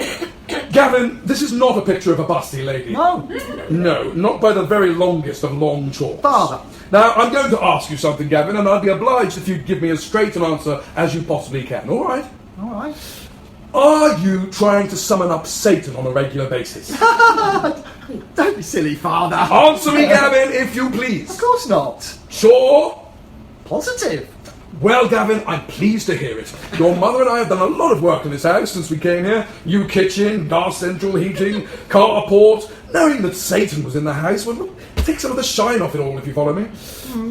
Speaker 6: Gavin, this is not a picture of a busty lady.
Speaker 1: No.
Speaker 6: No, not by the very longest of long chalks.
Speaker 1: Father.
Speaker 6: Now, I'm going to ask you something, Gavin, and I'd be obliged if you'd give me as straight an answer as you possibly can, all right?
Speaker 1: All right.
Speaker 6: Are you trying to summon up Satan on a regular basis?
Speaker 1: Don't be silly, Father.
Speaker 6: Answer me, Gavin, if you please.
Speaker 1: Of course not.
Speaker 6: Sure?
Speaker 1: Positive.
Speaker 6: Well, Gavin, I'm pleased to hear it. Your mother and I have done a lot of work in this house since we came here. New kitchen, gas central heating, carport. Knowing that Satan was in the house would take some of the shine off it all, if you follow me.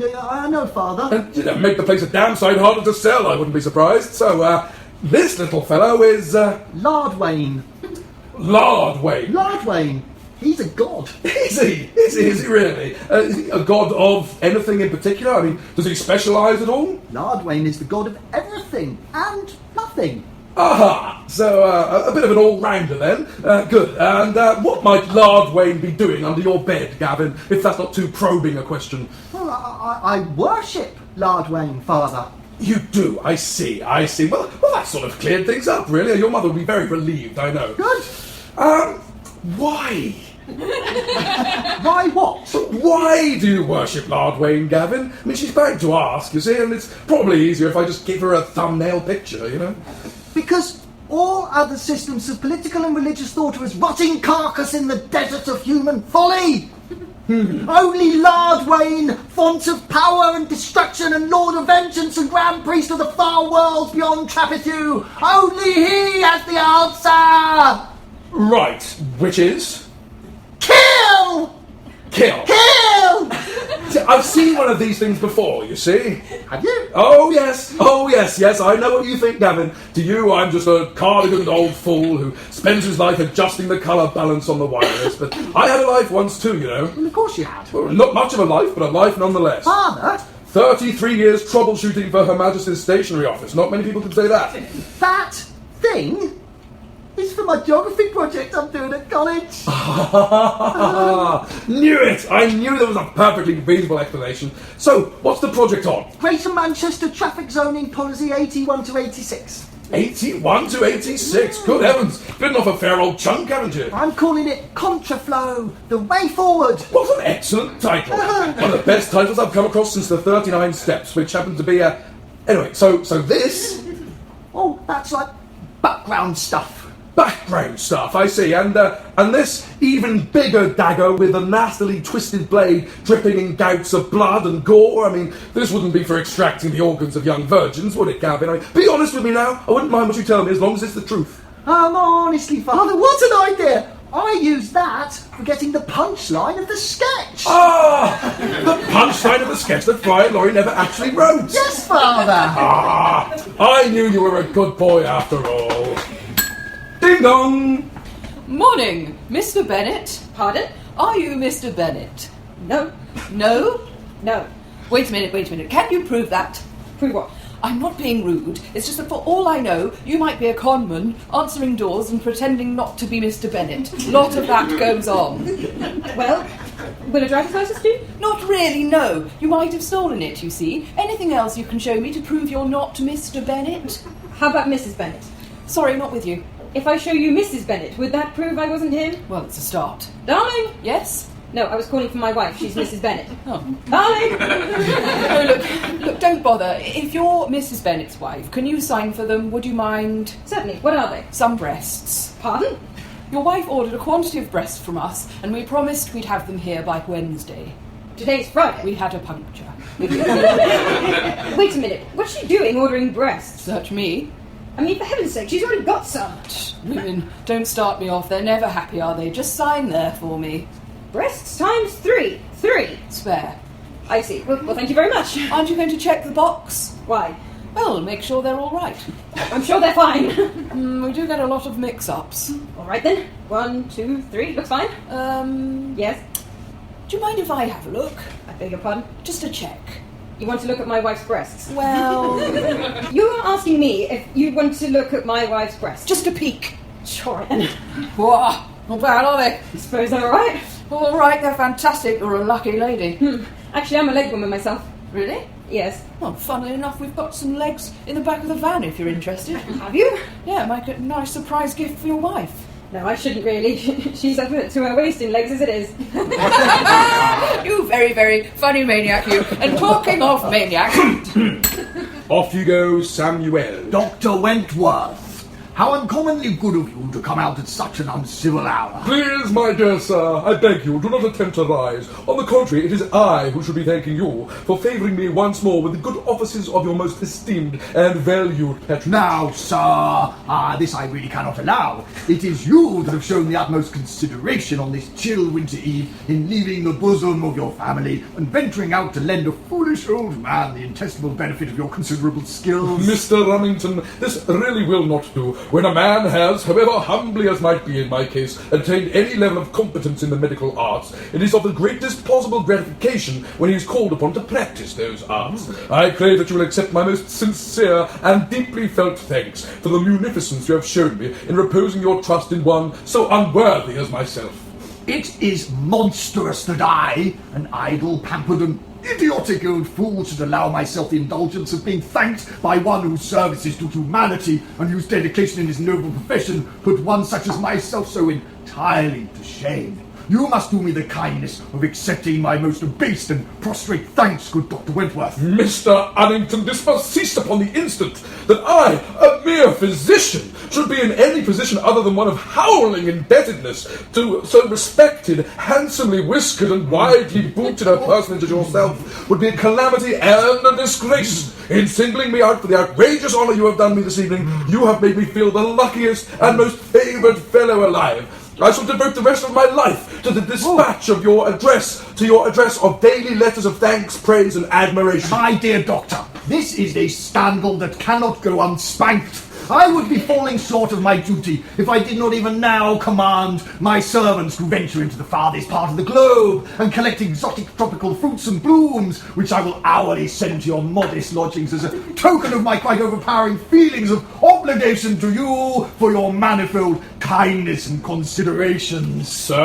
Speaker 1: Yeah, I know, Father.
Speaker 6: And make the place a damn sight harder to sell, I wouldn't be surprised. So, this little fellow is,
Speaker 1: Lardwain.
Speaker 6: Lardwain.
Speaker 1: Lardwain. He's a god.
Speaker 6: Is he? Is he really? Is he a god of anything in particular? I mean, does he specialise at all?
Speaker 1: Lardwain is the god of everything and nothing.
Speaker 6: Aha! So, a bit of an all-rounder then. Good. And what might Lardwain be doing under your bed, Gavin, if that's not too probing a question?
Speaker 1: Well, I worship Lardwain, Father.
Speaker 6: You do? I see. Well, that sort of cleared things up, really. Your mother would be very relieved, I know.
Speaker 1: Good.
Speaker 6: Why?
Speaker 1: Why what?
Speaker 6: Why do you worship Lardwain, Gavin? I mean, she's bound to ask, you see, and it's probably easier if I just give her a thumbnail picture, you know?
Speaker 1: Because all other systems of political and religious thought are as rotting carcass in the desert of human folly. Only Lardwain, font of power and destruction and lord of vengeance and grand priest of the far worlds beyond Trapithu, only he has the answer!
Speaker 6: Right, which is?
Speaker 1: Kill!
Speaker 6: Kill.
Speaker 1: Kill!
Speaker 6: See, I've seen one of these things before, you see.
Speaker 1: Have you?
Speaker 6: Oh yes, I know what you think, Gavin. To you, I'm just a cardiganed old fool who spends his life adjusting the colour balance on the wireless, but I had a life once too, you know.
Speaker 1: Well, of course you had.
Speaker 6: Well, not much of a life, but a life nonetheless.
Speaker 1: Father,
Speaker 6: 33 years troubleshooting for Her Majesty's Stationery Office. Not many people can say that.
Speaker 1: that thing is for my geography project I'm doing at college.
Speaker 6: Knew it! I knew there was a perfectly reasonable explanation. So, what's the project on?
Speaker 1: Greater Manchester Traffic Zoning Policy 81 to 86.
Speaker 6: 81 to 86. Good heavens. Bitten off a fair old chunk, haven't you?
Speaker 1: I'm calling it Contraflow, the way forward.
Speaker 6: What an excellent title. One of the best titles I've come across since the 39 Steps, which happened to be a... Anyway, so this...
Speaker 1: Oh, that's like background stuff.
Speaker 6: Background stuff, I see. And this even bigger dagger with a nastily twisted blade dripping in gouts of blood and gore. I mean, this wouldn't be for extracting the organs of young virgins, would it, Gavin? I mean, be honest with me now. I wouldn't mind what you tell me as long as it's the truth.
Speaker 1: Honestly, Father, what an idea! I used that for getting the punchline of the sketch.
Speaker 6: Ah! The punchline of the sketch that Fry Hugh Laurie never actually wrote.
Speaker 1: Yes, Father.
Speaker 6: Ah! I knew you were a good boy after all. Ding dong!
Speaker 5: Morning, Mr. Bennett.
Speaker 2: Pardon?
Speaker 5: Are you Mr. Bennett?
Speaker 2: No.
Speaker 5: No?
Speaker 2: No.
Speaker 5: Wait a minute. Can you prove that?
Speaker 2: Prove what?
Speaker 5: I'm not being rude. It's just that for all I know, you might be a conman, answering doors and pretending not to be Mr. Bennett. A lot of that goes on.
Speaker 2: Well, will a driver's license do?
Speaker 5: Not really, no. You might have stolen it, you see. Anything else you can show me to prove you're not Mr. Bennett?
Speaker 2: How about Mrs. Bennett?
Speaker 5: Sorry, not with you.
Speaker 2: If I show you Mrs. Bennett, would that prove I wasn't him?
Speaker 5: Well, it's a start.
Speaker 2: Darling!
Speaker 5: Yes?
Speaker 2: No, I was calling for my wife. She's Mrs. Bennett.
Speaker 5: Oh.
Speaker 2: Darling!
Speaker 5: No, look, don't bother. If you're Mrs. Bennett's wife, can you sign for them? Would you mind?
Speaker 2: Certainly. What are they?
Speaker 5: Some breasts.
Speaker 2: Pardon?
Speaker 5: Your wife ordered a quantity of breasts from us, and we promised we'd have them here by Wednesday.
Speaker 2: Today's Friday.
Speaker 5: We had a puncture.
Speaker 2: Wait a minute. What's she doing ordering breasts?
Speaker 5: Search me.
Speaker 2: I mean, for heaven's sake, she's already got some.
Speaker 5: Women, don't start me off. They're never happy, are they? Just sign there for me.
Speaker 2: Breasts times 3. 3.
Speaker 5: Spare.
Speaker 2: I see. Well, thank you very much.
Speaker 5: Aren't you going to check the box?
Speaker 2: Why?
Speaker 5: Well, make sure they're all right.
Speaker 2: I'm sure they're fine.
Speaker 5: We do get a lot of mix-ups.
Speaker 2: All right then. 1, 2, 3. Looks fine. Yes?
Speaker 5: Do you mind if I have a look?
Speaker 2: I beg your pardon?
Speaker 5: Just a check.
Speaker 2: You want to look at my wife's breasts?
Speaker 5: Well...
Speaker 2: You're asking me if you want to look at my wife's breasts?
Speaker 5: Just a peek.
Speaker 2: Sure then.
Speaker 5: Whoa, not bad, are they?
Speaker 2: I suppose they're all right.
Speaker 5: All right, they're fantastic. You're a lucky lady.
Speaker 2: Actually, I'm a leg woman myself.
Speaker 5: Really?
Speaker 2: Yes.
Speaker 5: Well, funnily enough, we've got some legs in the back of the van if you're interested.
Speaker 2: Have you?
Speaker 5: Yeah, make a nice surprise gift for your wife.
Speaker 2: No, I shouldn't really. She's up to her waist in legs as it is.
Speaker 5: You very, very funny maniac, you. And talking of maniac...
Speaker 6: Off you go, Samuel.
Speaker 1: Dr. Wentworth, how uncommonly good of you to come out at such an uncivil hour.
Speaker 6: Please, my dear sir, I beg you, do not attempt to rise. On the contrary, it is I who should be thanking you for favouring me once more with the good offices of your most esteemed and valued patron.
Speaker 1: Now, sir, this I really cannot allow. It is you that have shown the utmost consideration on this chill winter eve in leaving the bosom of your family and venturing out to lend a foolish old man the inestimable benefit of your considerable skills.
Speaker 6: Mr. Rummington, this really will not do. When a man has, however humbly as might be in my case, attained any level of competence in the medical arts, it is of the greatest possible gratification when he is called upon to practice those arts. I pray that you will accept my most sincere and deeply felt thanks for the munificence you have shown me in reposing your trust in one so unworthy as myself.
Speaker 1: It is monstrous that I, an idle, pampered and idiotic old fool, should allow myself the indulgence of being thanked by one whose services to humanity and whose dedication in his noble profession put one such as myself so entirely to shame. You must do me the kindness of accepting my most abased and prostrate thanks, good Dr. Wentworth.
Speaker 6: Mr. Unnington, this must cease upon the instant that I, a mere physician, should be in any position other than one of howling indebtedness to so respected, handsomely whiskered and widely booted a personage as yourself would be a calamity and a disgrace. In singling me out for the outrageous honour you have done me this evening, you have made me feel the luckiest and most favoured fellow alive. I shall devote the rest of my life to the dispatch of your address of daily letters of thanks, praise, and admiration.
Speaker 1: My dear doctor, this is a scandal that cannot go unspanked. I would be falling short of my duty if I did not even now command my servants to venture into the farthest part of the globe and collect exotic tropical fruits and blooms, which I will hourly send to your modest lodgings as a token of my quite overpowering feelings of obligation to you for your manifold kindness and consideration.
Speaker 6: Sir,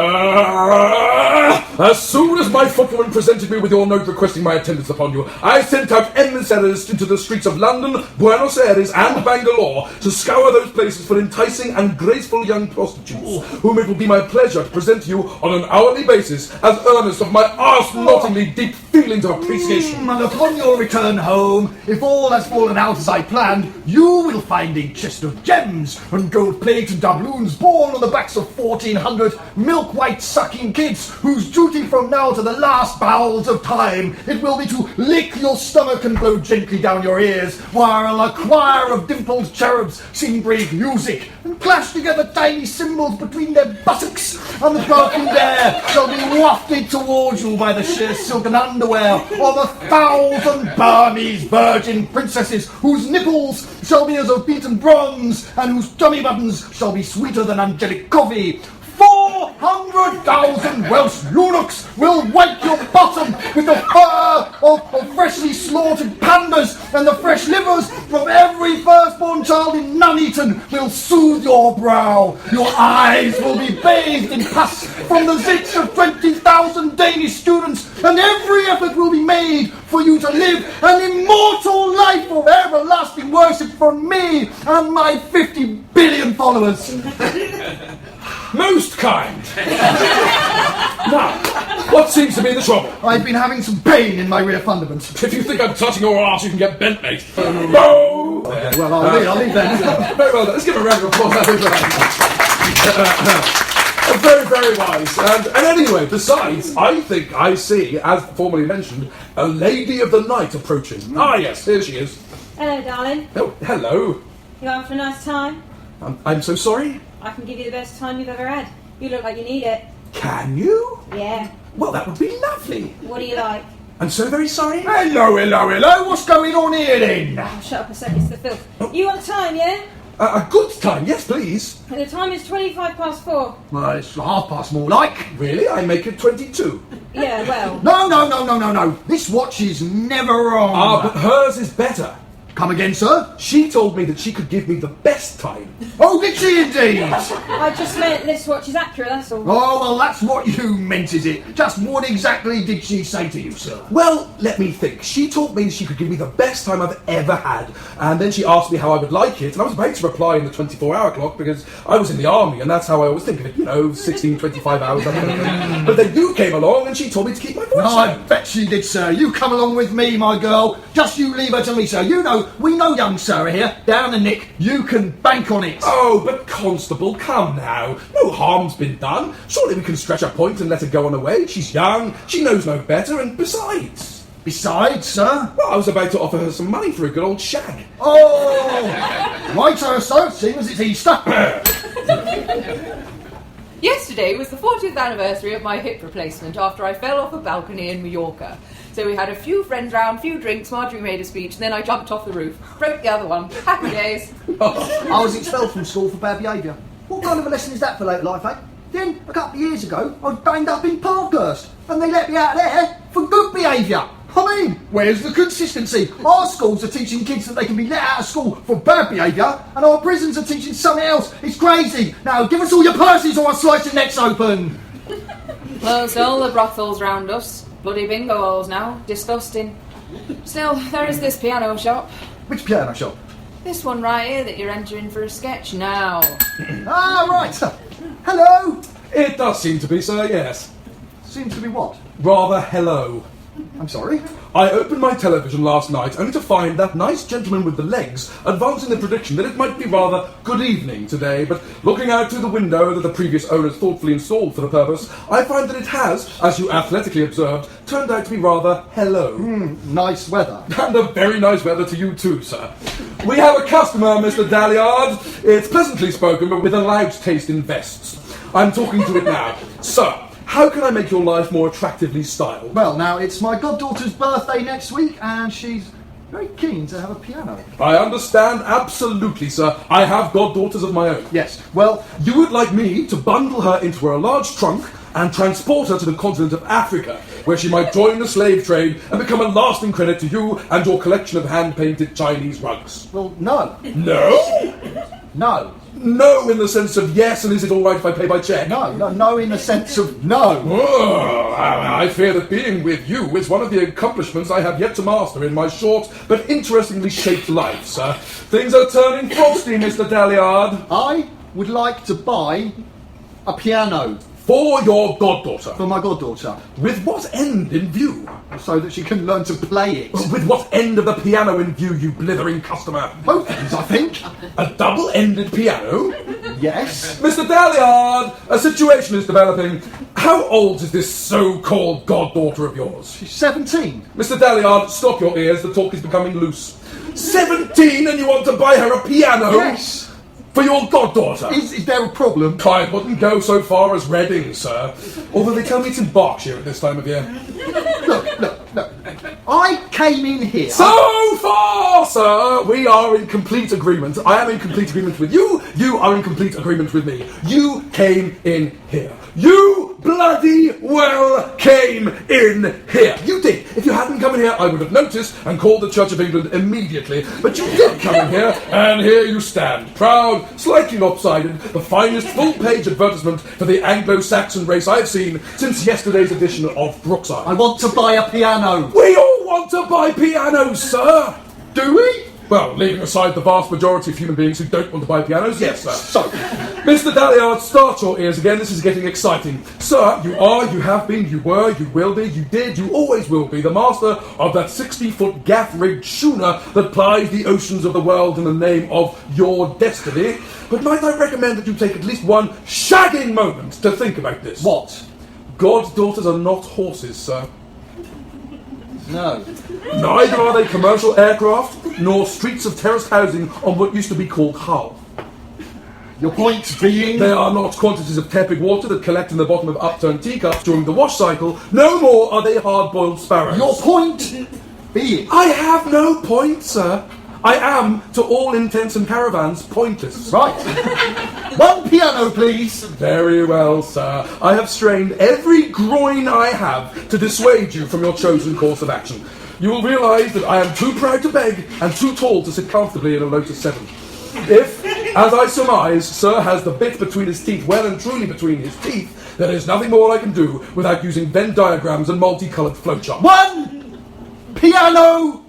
Speaker 6: as soon as my footwoman presented me with your note requesting my attendance upon you, I sent out emissaries into the streets of London, Buenos Aires, and Bangalore to scour those places for enticing and graceful young prostitutes, whom it will be my pleasure to present to you on an hourly basis as earnest of my arse-knottingly deep feelings of appreciation.
Speaker 1: And upon your return home, if all has fallen out as I planned, you will find a chest of gems and gold plate and doubloons borne on the backs of 1,400 milk-white sucking kids, whose duty from now to the last bowels of time it will be to lick your stomach and blow gently down your ears, while a choir of dimpled cherubs sing brave music and clash together tiny cymbals between their buttocks, and the perfumed air shall be wafted towards you by the sheer silken underwear of 1,000 Burmese virgin princesses, whose nipples shall be as of beaten bronze and whose tummy buttons shall be sweeter than angelic coffee. 400,000 Welsh eunuchs will wipe your bottom with the fur of freshly slaughtered pandas, and the fresh livers from every firstborn child in Nuneaton will soothe your brow. Your eyes will be bathed in pus from the zits of 20,000 Danish students, and every effort will be made for you to live an immortal life of everlasting worship from me and my 50 billion followers.
Speaker 6: Most kind. Now, what seems to be the trouble?
Speaker 1: I've been having some pain in my rear fundament.
Speaker 6: If you think I'm touching your arse, you can get bent, mate. No!
Speaker 1: Well, I'll leave then.
Speaker 6: Very well, let's give a round of applause. Very, very wise. And anyway, besides, I think I see, as formerly mentioned, a lady of the night approaching. Ah, yes, here she is.
Speaker 2: Hello, darling.
Speaker 6: Oh, hello.
Speaker 2: You out for a nice time?
Speaker 6: I'm so sorry.
Speaker 2: I can give you the best time you've ever had. You look like you need it.
Speaker 6: Can you?
Speaker 2: Yeah.
Speaker 6: Well, that would be lovely.
Speaker 2: What do you like?
Speaker 6: I'm so very sorry.
Speaker 1: Hello. What's going on here then?
Speaker 2: Oh, shut up a sec, it's the filth. You want the time, yeah?
Speaker 6: A good time, yes, please.
Speaker 2: And the time is 4:25.
Speaker 1: Well, it's 4:30 more like.
Speaker 6: Really? I make it 22.
Speaker 2: Yeah, well.
Speaker 1: No. This watch is never wrong.
Speaker 6: Ah, but hers is better.
Speaker 1: Come again, sir?
Speaker 6: She told me that she could give me the best time.
Speaker 1: Oh, did she indeed?
Speaker 2: I just meant this watch is accurate, that's all.
Speaker 1: Oh, well, that's what you meant, is it? Just what exactly did she say to you, sir?
Speaker 6: Well, let me think. She told me she could give me the best time I've ever had. And then she asked me how I would like it. And I was about to reply in the 24-hour clock because I was in the army and that's how I always think of it. 16, 25 hours, that kind of thing. But then you came along and she told me to keep my voice
Speaker 1: No, I
Speaker 6: down.
Speaker 1: bet she did, sir. You come along with me, my girl. Just you leave her to me, sir. We know young sir here, down the nick. You can bank on it.
Speaker 6: Oh, but Constable, come now. No harm's been done. Surely we can stretch a point and let her go on her way. She's young, she knows no better, and besides...
Speaker 1: Besides, sir?
Speaker 6: Well, I was about to offer her some money for a good old shag.
Speaker 1: Oh! Right, sir, seeing as it's Easter.
Speaker 5: Yesterday was the 40th anniversary of my hip replacement after I fell off a balcony in Mallorca. So we had a few friends round, few drinks, Marjorie made a speech, and then I jumped off the roof. Broke the other one. Happy days.
Speaker 1: I was expelled from school for bad behaviour. What kind of a lesson is that for late life, eh? Then, a couple of years ago, I was banged up in Parkhurst, and they let me out there for good behaviour. I mean, where's the consistency? Our schools are teaching kids that they can be let out of school for bad behaviour, and our prisons are teaching something else. It's crazy. Now, give us all your purses or I'll slice your necks open.
Speaker 5: Closed all the brothels round us. Bloody bingo halls now. Disgusting. Still, there is this piano shop.
Speaker 1: Which piano shop?
Speaker 5: This one right here that you're entering for a sketch now.
Speaker 1: Ah, right. Hello.
Speaker 6: It does seem to be, sir, yes.
Speaker 1: Seems to be what?
Speaker 6: Rather hello.
Speaker 1: I'm sorry?
Speaker 6: I opened my television last night only to find that nice gentleman with the legs advancing the prediction that it might be rather good evening today, but looking out through the window that the previous owners thoughtfully installed for the purpose, I find that it has, as you athletically observed, turned out to be rather hello.
Speaker 1: Nice weather.
Speaker 6: And a very nice weather to you too, sir. We have a customer, Mr. Dalyard. It's pleasantly spoken, but with a loud taste in vests. I'm talking to it now. Sir, how can I make your life more attractively styled?
Speaker 1: Well, now, it's my goddaughter's birthday next week, and she's very keen to have a piano.
Speaker 6: I understand absolutely, sir. I have goddaughters of my own.
Speaker 1: Yes, well,
Speaker 6: You would like me to bundle her into a large trunk and transport her to the continent of Africa, where she might join the slave trade and become a lasting credit to you and your collection of hand-painted Chinese rugs.
Speaker 1: well, no.
Speaker 6: No?
Speaker 1: No.
Speaker 6: No in the sense of yes, and is it all right if I pay by cheque?
Speaker 1: No in the sense of no.
Speaker 6: Oh, I fear that being with you is one of the accomplishments I have yet to master in my short but interestingly shaped life, sir. Things are turning frosty, Mr. Dalyard.
Speaker 1: I would like to buy a piano
Speaker 6: For your goddaughter.
Speaker 1: for my goddaughter,
Speaker 6: With what end in view?
Speaker 1: so that she can learn to play it.
Speaker 6: With what end of the piano in view, you blithering customer?
Speaker 1: Both things, I think.
Speaker 6: A double-ended piano?
Speaker 1: Yes.
Speaker 6: Mr. Dalyard, a situation is developing. How old is this so-called goddaughter of yours?
Speaker 1: She's 17.
Speaker 6: Mr. Dalyard, stop your ears, the talk is becoming loose. 17 and you want to buy her a piano?
Speaker 1: Yes.
Speaker 6: For your goddaughter?
Speaker 1: Is there a problem?
Speaker 6: I wouldn't go so far as Reading, sir. Although they tell me it's in Berkshire at this time of year.
Speaker 1: Look. I came in here.
Speaker 6: So far, sir, we are in complete agreement. I am in complete agreement with you. You are in complete agreement with me. You came in here. You bloody well came in here. You did. If you hadn't come in here, I would have noticed and called the Church of England immediately. But you did come in here, and here you stand, proud, slightly lopsided, the finest full-page advertisement for the Anglo-Saxon race I've seen since yesterday's edition of Brookside.
Speaker 1: I want to buy a piano.
Speaker 6: We all want to buy pianos, sir.
Speaker 1: Do we?
Speaker 6: Well, leaving aside the vast majority of human beings who don't want to buy pianos, yes, sir.
Speaker 1: So,
Speaker 6: Mr. Dalyard, start your ears again. This is getting exciting. Sir, you are, you have been, you were, you will be, you did, you always will be the master of that 60-foot gaff-rigged schooner that plies the oceans of the world in the name of your destiny. But might I recommend that you take at least one shagging moment to think about this?
Speaker 1: what?
Speaker 6: Goddaughters are not horses, sir.
Speaker 1: No.
Speaker 6: Neither are they commercial aircraft, nor streets of terraced housing on what used to be called Hull.
Speaker 1: Your point being?
Speaker 6: They are not quantities of tepid water that collect in the bottom of upturned teacups during the wash cycle. No more are they hard-boiled sparrows.
Speaker 1: Your point being?
Speaker 6: I have no point, sir. I am, to all intents and caravans, pointless.
Speaker 1: Right. One piano, please.
Speaker 6: Very well, sir. I have strained every groin I have to dissuade you from your chosen course of action. You will realise that I am too proud to beg and too tall to sit comfortably in a Lotus 7. If, as I surmise, sir has the bit between his teeth well and truly between his teeth, there is nothing more I can do without using Venn diagrams and multicoloured flowcharts.
Speaker 1: One piano,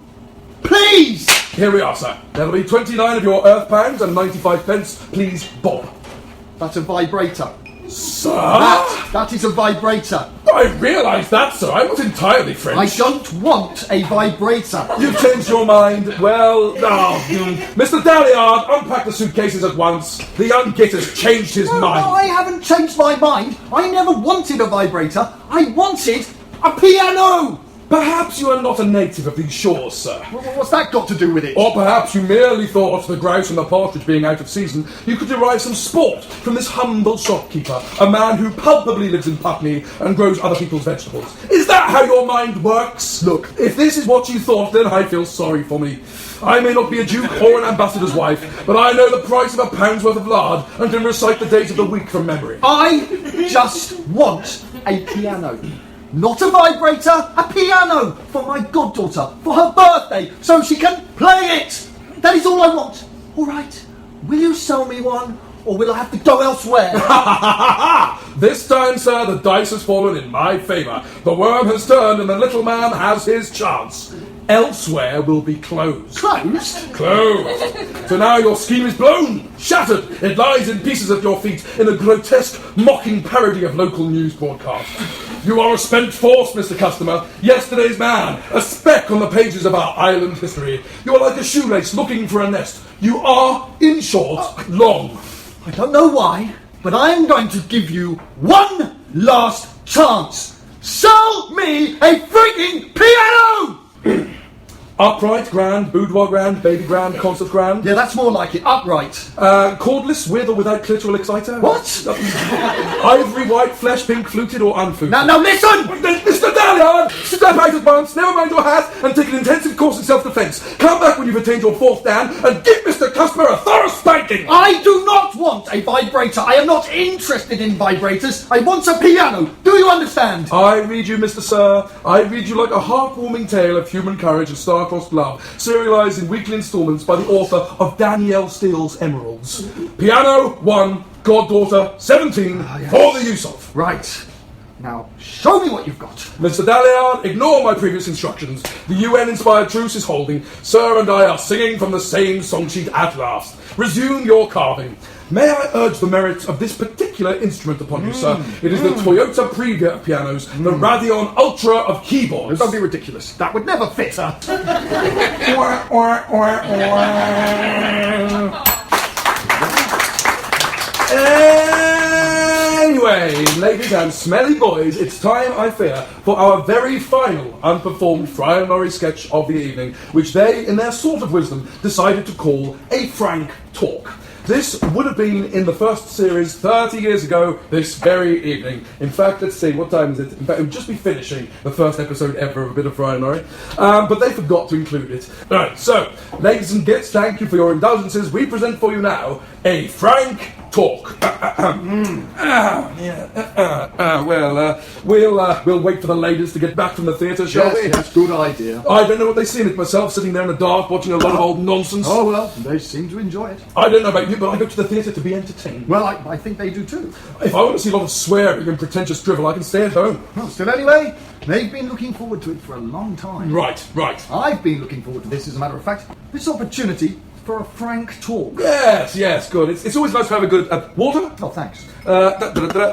Speaker 1: please.
Speaker 6: Here we are, sir. There'll be 29 of your earth pounds and 95 pence, please, Bob.
Speaker 1: That's a vibrator.
Speaker 6: Sir?
Speaker 1: That is a vibrator.
Speaker 6: I realise that, sir. I was entirely French.
Speaker 1: I don't want a vibrator.
Speaker 6: You've changed your mind. Well, Mr. Dalyard, unpack the suitcases at once. The young git has changed his mind.
Speaker 1: No, I haven't changed my mind. I never wanted a vibrator. I wanted a piano.
Speaker 6: Perhaps you are not a native of these shores, sir.
Speaker 1: What's that got to do with it?
Speaker 6: Or perhaps you merely thought, the grouse and the partridge being out of season, you could derive some sport from this humble shopkeeper, a man who palpably lives in Putney and grows other people's vegetables. Is that how your mind works?
Speaker 1: Look,
Speaker 6: if this is what you thought, then I feel sorry for me. I may not be a duke or an ambassador's wife, but I know the price of a pound's worth of lard and can recite the days of the week from memory.
Speaker 1: I just want a piano. Not a vibrator, a piano for my goddaughter, for her birthday, so she can play it. That is all I want. All right, will you sell me one, or will I have to go elsewhere?
Speaker 6: This time, sir, the dice has fallen in my favour. The worm has turned and the little man has his chance. Elsewhere will be closed.
Speaker 1: Closed?
Speaker 6: Closed. So now your scheme is blown, shattered. It lies in pieces at your feet in a grotesque, mocking parody of local news broadcasts. You are a spent force, Mr. Customer. Yesterday's man, a speck on the pages of our island history. You are like a shoelace looking for a nest. You are, in short, long.
Speaker 1: I don't know why, but I am going to give you one last chance. Sell me a freaking piano!
Speaker 6: Upright, grand, boudoir grand, baby grand, concert grand.
Speaker 1: Yeah, that's more like it. Upright.
Speaker 6: Cordless, with or without clitoral exciter?
Speaker 1: What?
Speaker 6: Ivory, white, flesh, pink, fluted or unfluted?
Speaker 1: Now listen!
Speaker 6: Mr. Dalyard! Step out at once, never mind your hat, and take an intensive course in self-defence. Come back when you've attained your fourth dan, and give Mr. Customer a thorough spanking!
Speaker 1: I do not want a vibrator. I am not interested in vibrators. I want a piano. Do you understand?
Speaker 6: I read you, Mr. Sir. I read you like a heartwarming tale of human courage and star-crossed love, serialised in weekly instalments by the author of Danielle Steele's Emeralds. Piano 1, goddaughter 17,
Speaker 1: yes.
Speaker 6: For the use of.
Speaker 1: Right. Now, show me what you've got.
Speaker 6: Mr. Dalyard, ignore my previous instructions. The UN-inspired truce is holding. Sir and I are singing from the same song sheet at last. Resume your carving. May I urge the merits of this particular instrument upon you, sir? It is the Toyota Previa of pianos, the Radeon Ultra of keyboards.
Speaker 1: Don't be ridiculous. That would never fit, sir.
Speaker 6: Anyway, ladies and smelly boys, it's time, I fear, for our very final unperformed Fry and Laurie sketch of the evening, which they, in their sort of wisdom, decided to call a frank talk. This would have been in the first series 30 years ago this very evening. In fact, let's see, what time is it? In fact, it would just be finishing the first episode ever of A Bit of Fry and Laurie. But they forgot to include it. Right, so, ladies and gents, thank you for your indulgences. We present for you now a frank talk. We'll wait for the ladies to get back from the theatre, shall we?
Speaker 1: Yes, good idea.
Speaker 6: I don't know what they see in it myself, sitting there in the dark watching a lot of old nonsense.
Speaker 1: Oh, well, they seem to enjoy it.
Speaker 6: I don't know about you, but I go to the theatre to be entertained.
Speaker 1: Well, I think they do too.
Speaker 6: If I want to see a lot of swearing and pretentious drivel, I can stay at home.
Speaker 1: Well, still anyway, they've been looking forward to it for a long time.
Speaker 6: Right.
Speaker 1: I've been looking forward to this, as a matter of fact. This opportunity for a frank talk.
Speaker 6: Yes, good. It's always nice to have a good... water?
Speaker 1: Oh, thanks.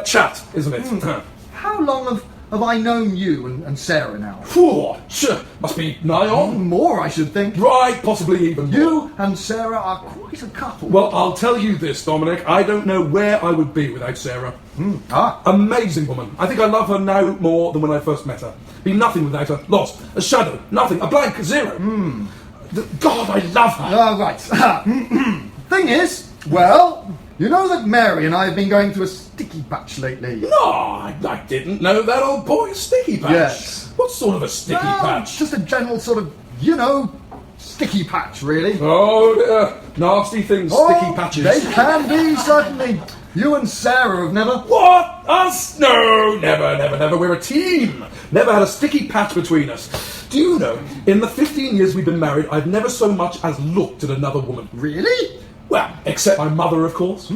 Speaker 6: Chat, isn't it?
Speaker 1: How long have I known you and Sarah now?
Speaker 6: Phew, sure. Must be nigh on.
Speaker 1: More, I should think.
Speaker 6: Right, possibly even more.
Speaker 1: You and Sarah are quite a couple.
Speaker 6: Well, I'll tell you this, Dominic. I don't know where I would be without Sarah. Amazing woman. I think I love her now more than when I first met her. Be nothing without her. Lost. A shadow. Nothing. A blank. Zero. God, I love her.
Speaker 1: Right. Thing is, well, You know that Mary and I have been going through a sticky patch lately?
Speaker 6: No, I didn't know that old boy's sticky patch.
Speaker 1: Yes.
Speaker 6: What sort of a sticky patch?
Speaker 1: Just a general sort of, sticky patch, really.
Speaker 6: Oh, dear. Nasty things, sticky patches.
Speaker 1: They can be, certainly. You and Sarah have never...
Speaker 6: What? Us? No, never. We're a team. Never had a sticky patch between us. Do you know, in the 15 years we've been married, I've never so much as looked at another woman.
Speaker 1: Really?
Speaker 6: Well, except my mother, of course.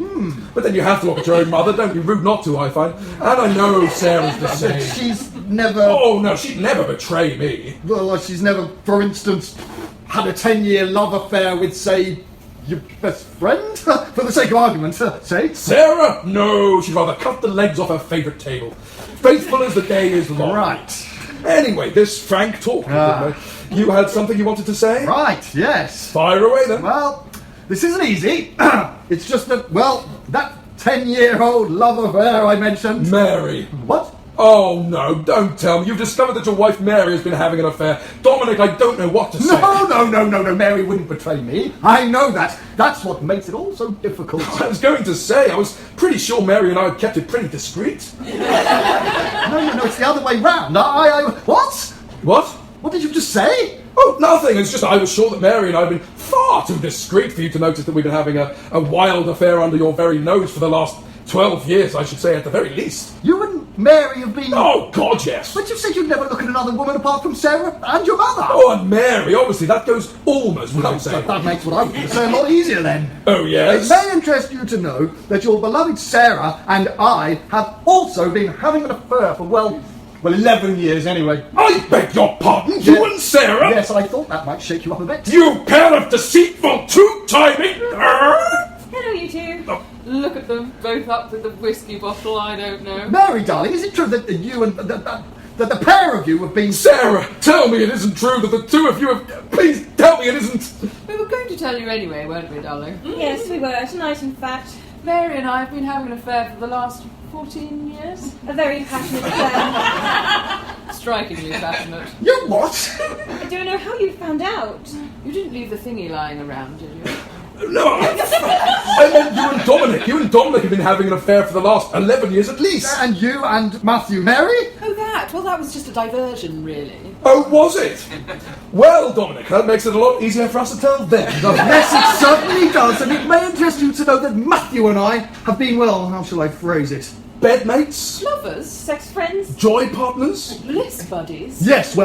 Speaker 6: But then you have to look at your own mother, don't you? Rude not to, I find. And I know Sarah's the same.
Speaker 1: She's never...
Speaker 6: Oh, no, she'd never betray me.
Speaker 1: Well, she's never, for instance, had a 10-year love affair with, say, your best friend? For the sake of argument, say.
Speaker 6: Sarah? No, she'd rather cut the legs off her favourite table. Faithful as the day is long.
Speaker 1: Right.
Speaker 6: Anyway, this frank talk. You had something you wanted to say?
Speaker 1: Right, yes.
Speaker 6: Fire away, then.
Speaker 1: Well, this isn't easy. It's just that, that 10-year-old love affair I mentioned...
Speaker 6: Mary.
Speaker 1: What?
Speaker 6: Oh, no, don't tell me. You've discovered that your wife Mary has been having an affair. Dominic, I don't know what to say.
Speaker 1: No. Mary wouldn't betray me. I know that. That's what makes it all so difficult.
Speaker 6: I was going to say, I was pretty sure Mary and I had kept it pretty discreet.
Speaker 1: No, it's the other way round. What?
Speaker 6: What?
Speaker 1: What did you just say?
Speaker 6: Oh, nothing. It's just I was sure that Mary and I had been far too discreet for you to notice that we've been having a wild affair under your very nose for the last 12 years, I should say, at the very least.
Speaker 1: You and Mary have been...
Speaker 6: Oh, God, yes.
Speaker 1: But you said you'd never look at another woman apart from Sarah and your mother.
Speaker 6: Oh, and Mary, obviously, that goes almost without saying.
Speaker 1: That makes what I was going to say a lot easier then.
Speaker 6: Oh, yes?
Speaker 1: It may interest you to know that your beloved Sarah and I have also been having an affair for, 11 years anyway.
Speaker 6: I beg your pardon? You and Sarah?
Speaker 1: Yes, I thought that might shake you up a bit.
Speaker 6: You pair of deceitful, two-timing...
Speaker 2: Hello, you two.
Speaker 6: Oh.
Speaker 4: Look at them, both up with the whiskey bottle, I don't know.
Speaker 1: Mary, darling, is it true that you and... that the pair of you have been...
Speaker 6: Sarah, tell me it isn't true that the two of you have... Please, tell me it isn't...
Speaker 4: We were going to tell you anyway, weren't we, darling?
Speaker 2: Yes, we were. Tonight, in fact.
Speaker 4: Mary and I have been having an affair for the last 14 years.
Speaker 2: A very passionate affair.
Speaker 4: Strikingly passionate.
Speaker 1: You what?
Speaker 2: I don't know how you found out.
Speaker 4: You didn't leave the thingy lying around, did you?
Speaker 6: No, I meant you and Dominic. You and Dominic have been having an affair for the last 11 years at least.
Speaker 1: And you and Matthew Mary?
Speaker 4: Oh, that? Well, that was just a diversion, really.
Speaker 6: Oh, was it? Well, Dominic, that makes it a lot easier for us to tell them, doesn't it?
Speaker 1: Yes, it certainly does, and it may interest you to know that Matthew and I have been, how shall I phrase it?
Speaker 6: Bedmates?
Speaker 4: Lovers?
Speaker 2: Sex friends?
Speaker 6: Joy partners?
Speaker 4: Bliss buddies?
Speaker 1: Yes,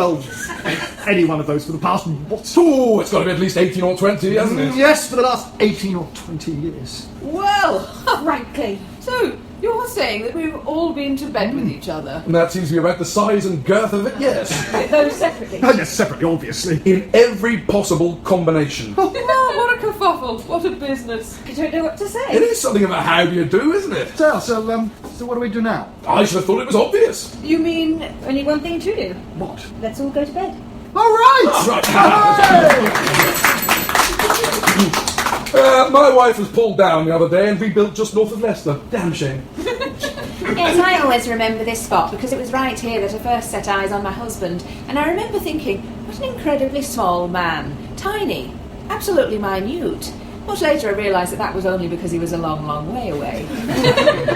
Speaker 1: any one of those for the past...
Speaker 6: Oh, it's got to be at least 18 or 20, hasn't it?
Speaker 1: Yes, for the last 18 or 20 years.
Speaker 4: Well,
Speaker 2: Frankly.
Speaker 4: so you're saying that we've all been to bed with each other?
Speaker 6: And that seems to be about the size and girth of it, yes.
Speaker 2: Both separately.
Speaker 1: Oh, yes, separately, obviously.
Speaker 6: In every possible combination.
Speaker 4: Oh, what a kerfuffle. What a business.
Speaker 2: I don't know what to
Speaker 6: It
Speaker 2: say.
Speaker 6: is something of a how do you do, isn't it?
Speaker 1: So what do we do now?
Speaker 6: I should have thought it was obvious.
Speaker 4: You mean...
Speaker 2: Only one thing to do.
Speaker 1: What?
Speaker 2: Let's all go to bed.
Speaker 1: All right!
Speaker 6: Right. My wife was pulled down the other day and rebuilt just north of Leicester. Damn shame.
Speaker 7: Yes, I always remember this spot because it was right here that I first set eyes on my husband, and I remember thinking, what an incredibly small man. Tiny. Absolutely minute. Much later I realised that was only because he was a long, long way away.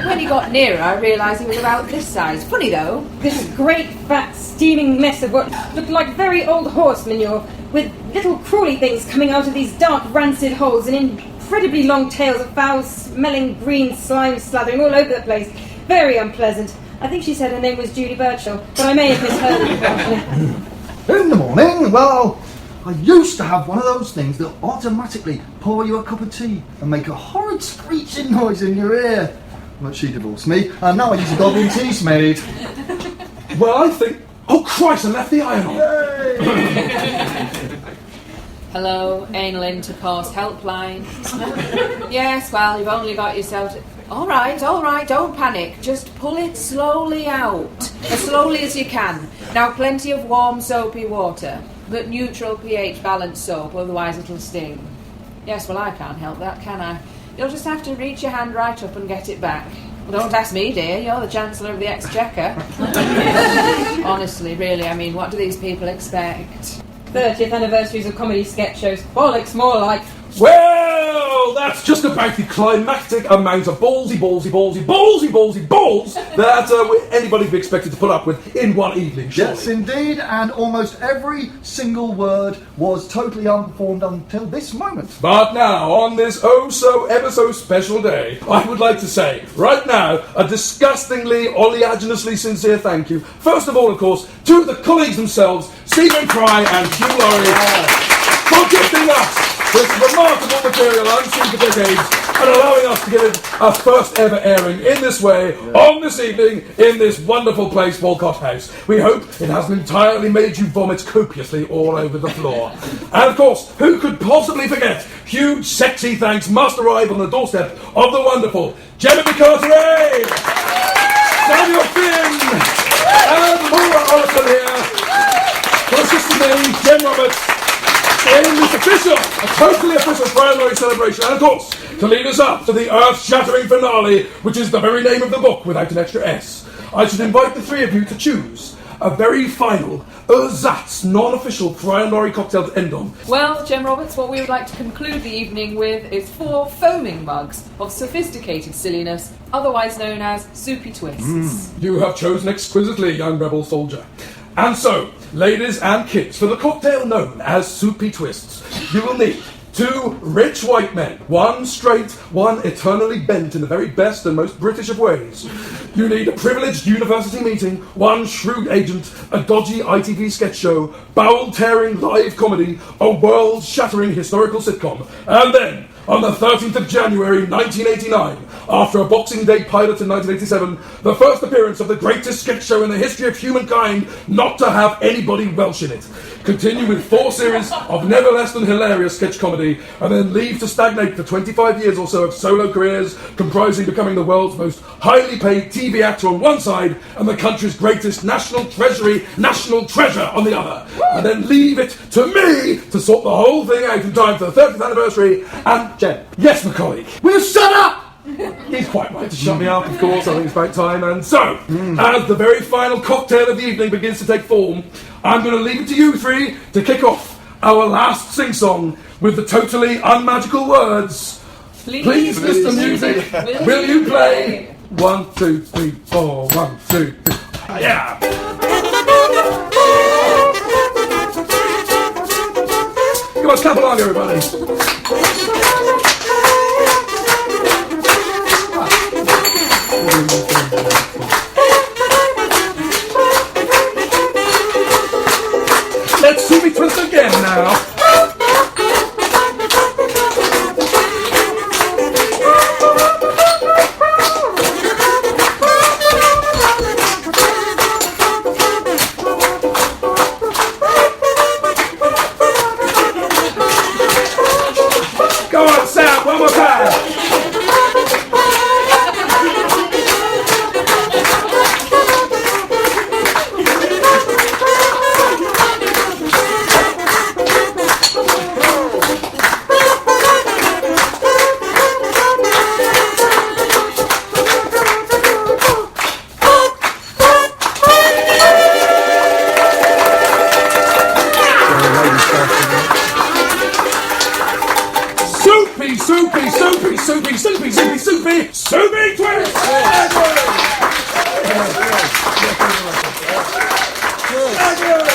Speaker 7: When he got nearer, I realised he was about this size. Funny though.
Speaker 2: This great, fat, steaming mess of what looked like very old horse manure, with little crawly things coming out of these dark, rancid holes and incredibly long tails of foul-smelling green slime slathering all over the place. Very unpleasant. I think she said her name was Judy Birchall, but I may have misheard.
Speaker 1: In the morning, I used to have one of those things that automatically pour you a cup of tea and make a horrid screeching noise in your ear. But she divorced me, and now I use a goblin tea's maid.
Speaker 6: Well, I think... Oh, Christ, I left the iron on.
Speaker 4: Hello, anal intercourse helpline. Yes, well, you've only got yourself...
Speaker 7: All right, don't panic. Just pull it slowly out. As slowly as you can. Now, plenty of warm, soapy water. But neutral pH balanced soap, otherwise it'll sting. Yes, well, I can't help that, can I? You'll just have to reach your hand right up and get it back. Well, don't ask me, dear. You're the Chancellor of the Exchequer. Honestly, really, I mean, what do these people expect?
Speaker 2: 30th anniversaries of comedy sketch shows. Bollocks, more like.
Speaker 6: Well, Well, that's just about the climactic amount of balls that anybody would be expected to put up with in one evening, surely.
Speaker 1: Yes, indeed, and almost every single word was totally unperformed until this moment.
Speaker 6: But now, on this ever so special day, I would like to say, right now, a disgustingly, oleaginously sincere thank you. First of all, of course, to the colleagues themselves, Stephen Fry and Hugh Laurie, for gifting us this remarkable material unseen for decades and allowing us to give it a first ever airing in this way, on this evening, in this wonderful place, Walcot House. We hope it hasn't entirely made you vomit copiously all over the floor. And of course, who could possibly forget, huge sexy thanks must arrive on the doorstep of the wonderful Gemma Carteret, Daniel Fynn, and Ollerton here, for assisting me, Jem Roberts, in this a totally official Fry Hugh Laurie celebration, and of course, to lead us up to the earth-shattering finale, which is the very name of the book without an extra S, I should invite the three of you to choose a very final, ersatz, non-official Fry Hugh Laurie cocktail to end on.
Speaker 4: Well, Jem Roberts, what we would like to conclude the evening with is 4 foaming mugs of sophisticated silliness, otherwise known as Soupy Twists.
Speaker 6: You have chosen exquisitely, young rebel soldier. And so, ladies and kids, for the cocktail known as Soupy Twists, you will need 2 rich white men, 1 straight, 1 eternally bent in the very best and most British of ways. You need a privileged university meeting, 1 shrewd agent, a dodgy ITV sketch show, bowel-tearing live comedy, a world-shattering historical sitcom, and then, on the 13th of January 1989, after a Boxing Day pilot in 1987, the first appearance of the greatest sketch show in the history of humankind not to have anybody Welsh in it. Continue with 4 series of never less than hilarious sketch comedy, and then leave to stagnate for 25 years or so of solo careers, comprising becoming the world's most highly paid TV actor on one side, and the country's greatest national treasure on the other. And then leave it to me to sort the whole thing out in time for the 30th anniversary. And
Speaker 1: Jem.
Speaker 6: Yes, Macaulay. Will you shut up? He's quite right to shut me up, of course. I think it's about time. And so, as the very final cocktail of the evening begins to take form, I'm going to leave it to you three to kick off our last sing-song with the totally unmagical words. Please, Mr. Music, will you play? 1, 2, 3, 4, 1, 2, 3. Yeah! Come on, clap along, everybody. Let's Soupy Twist again now. Go on, Sam, one more time. Soupy Twists! Thank you!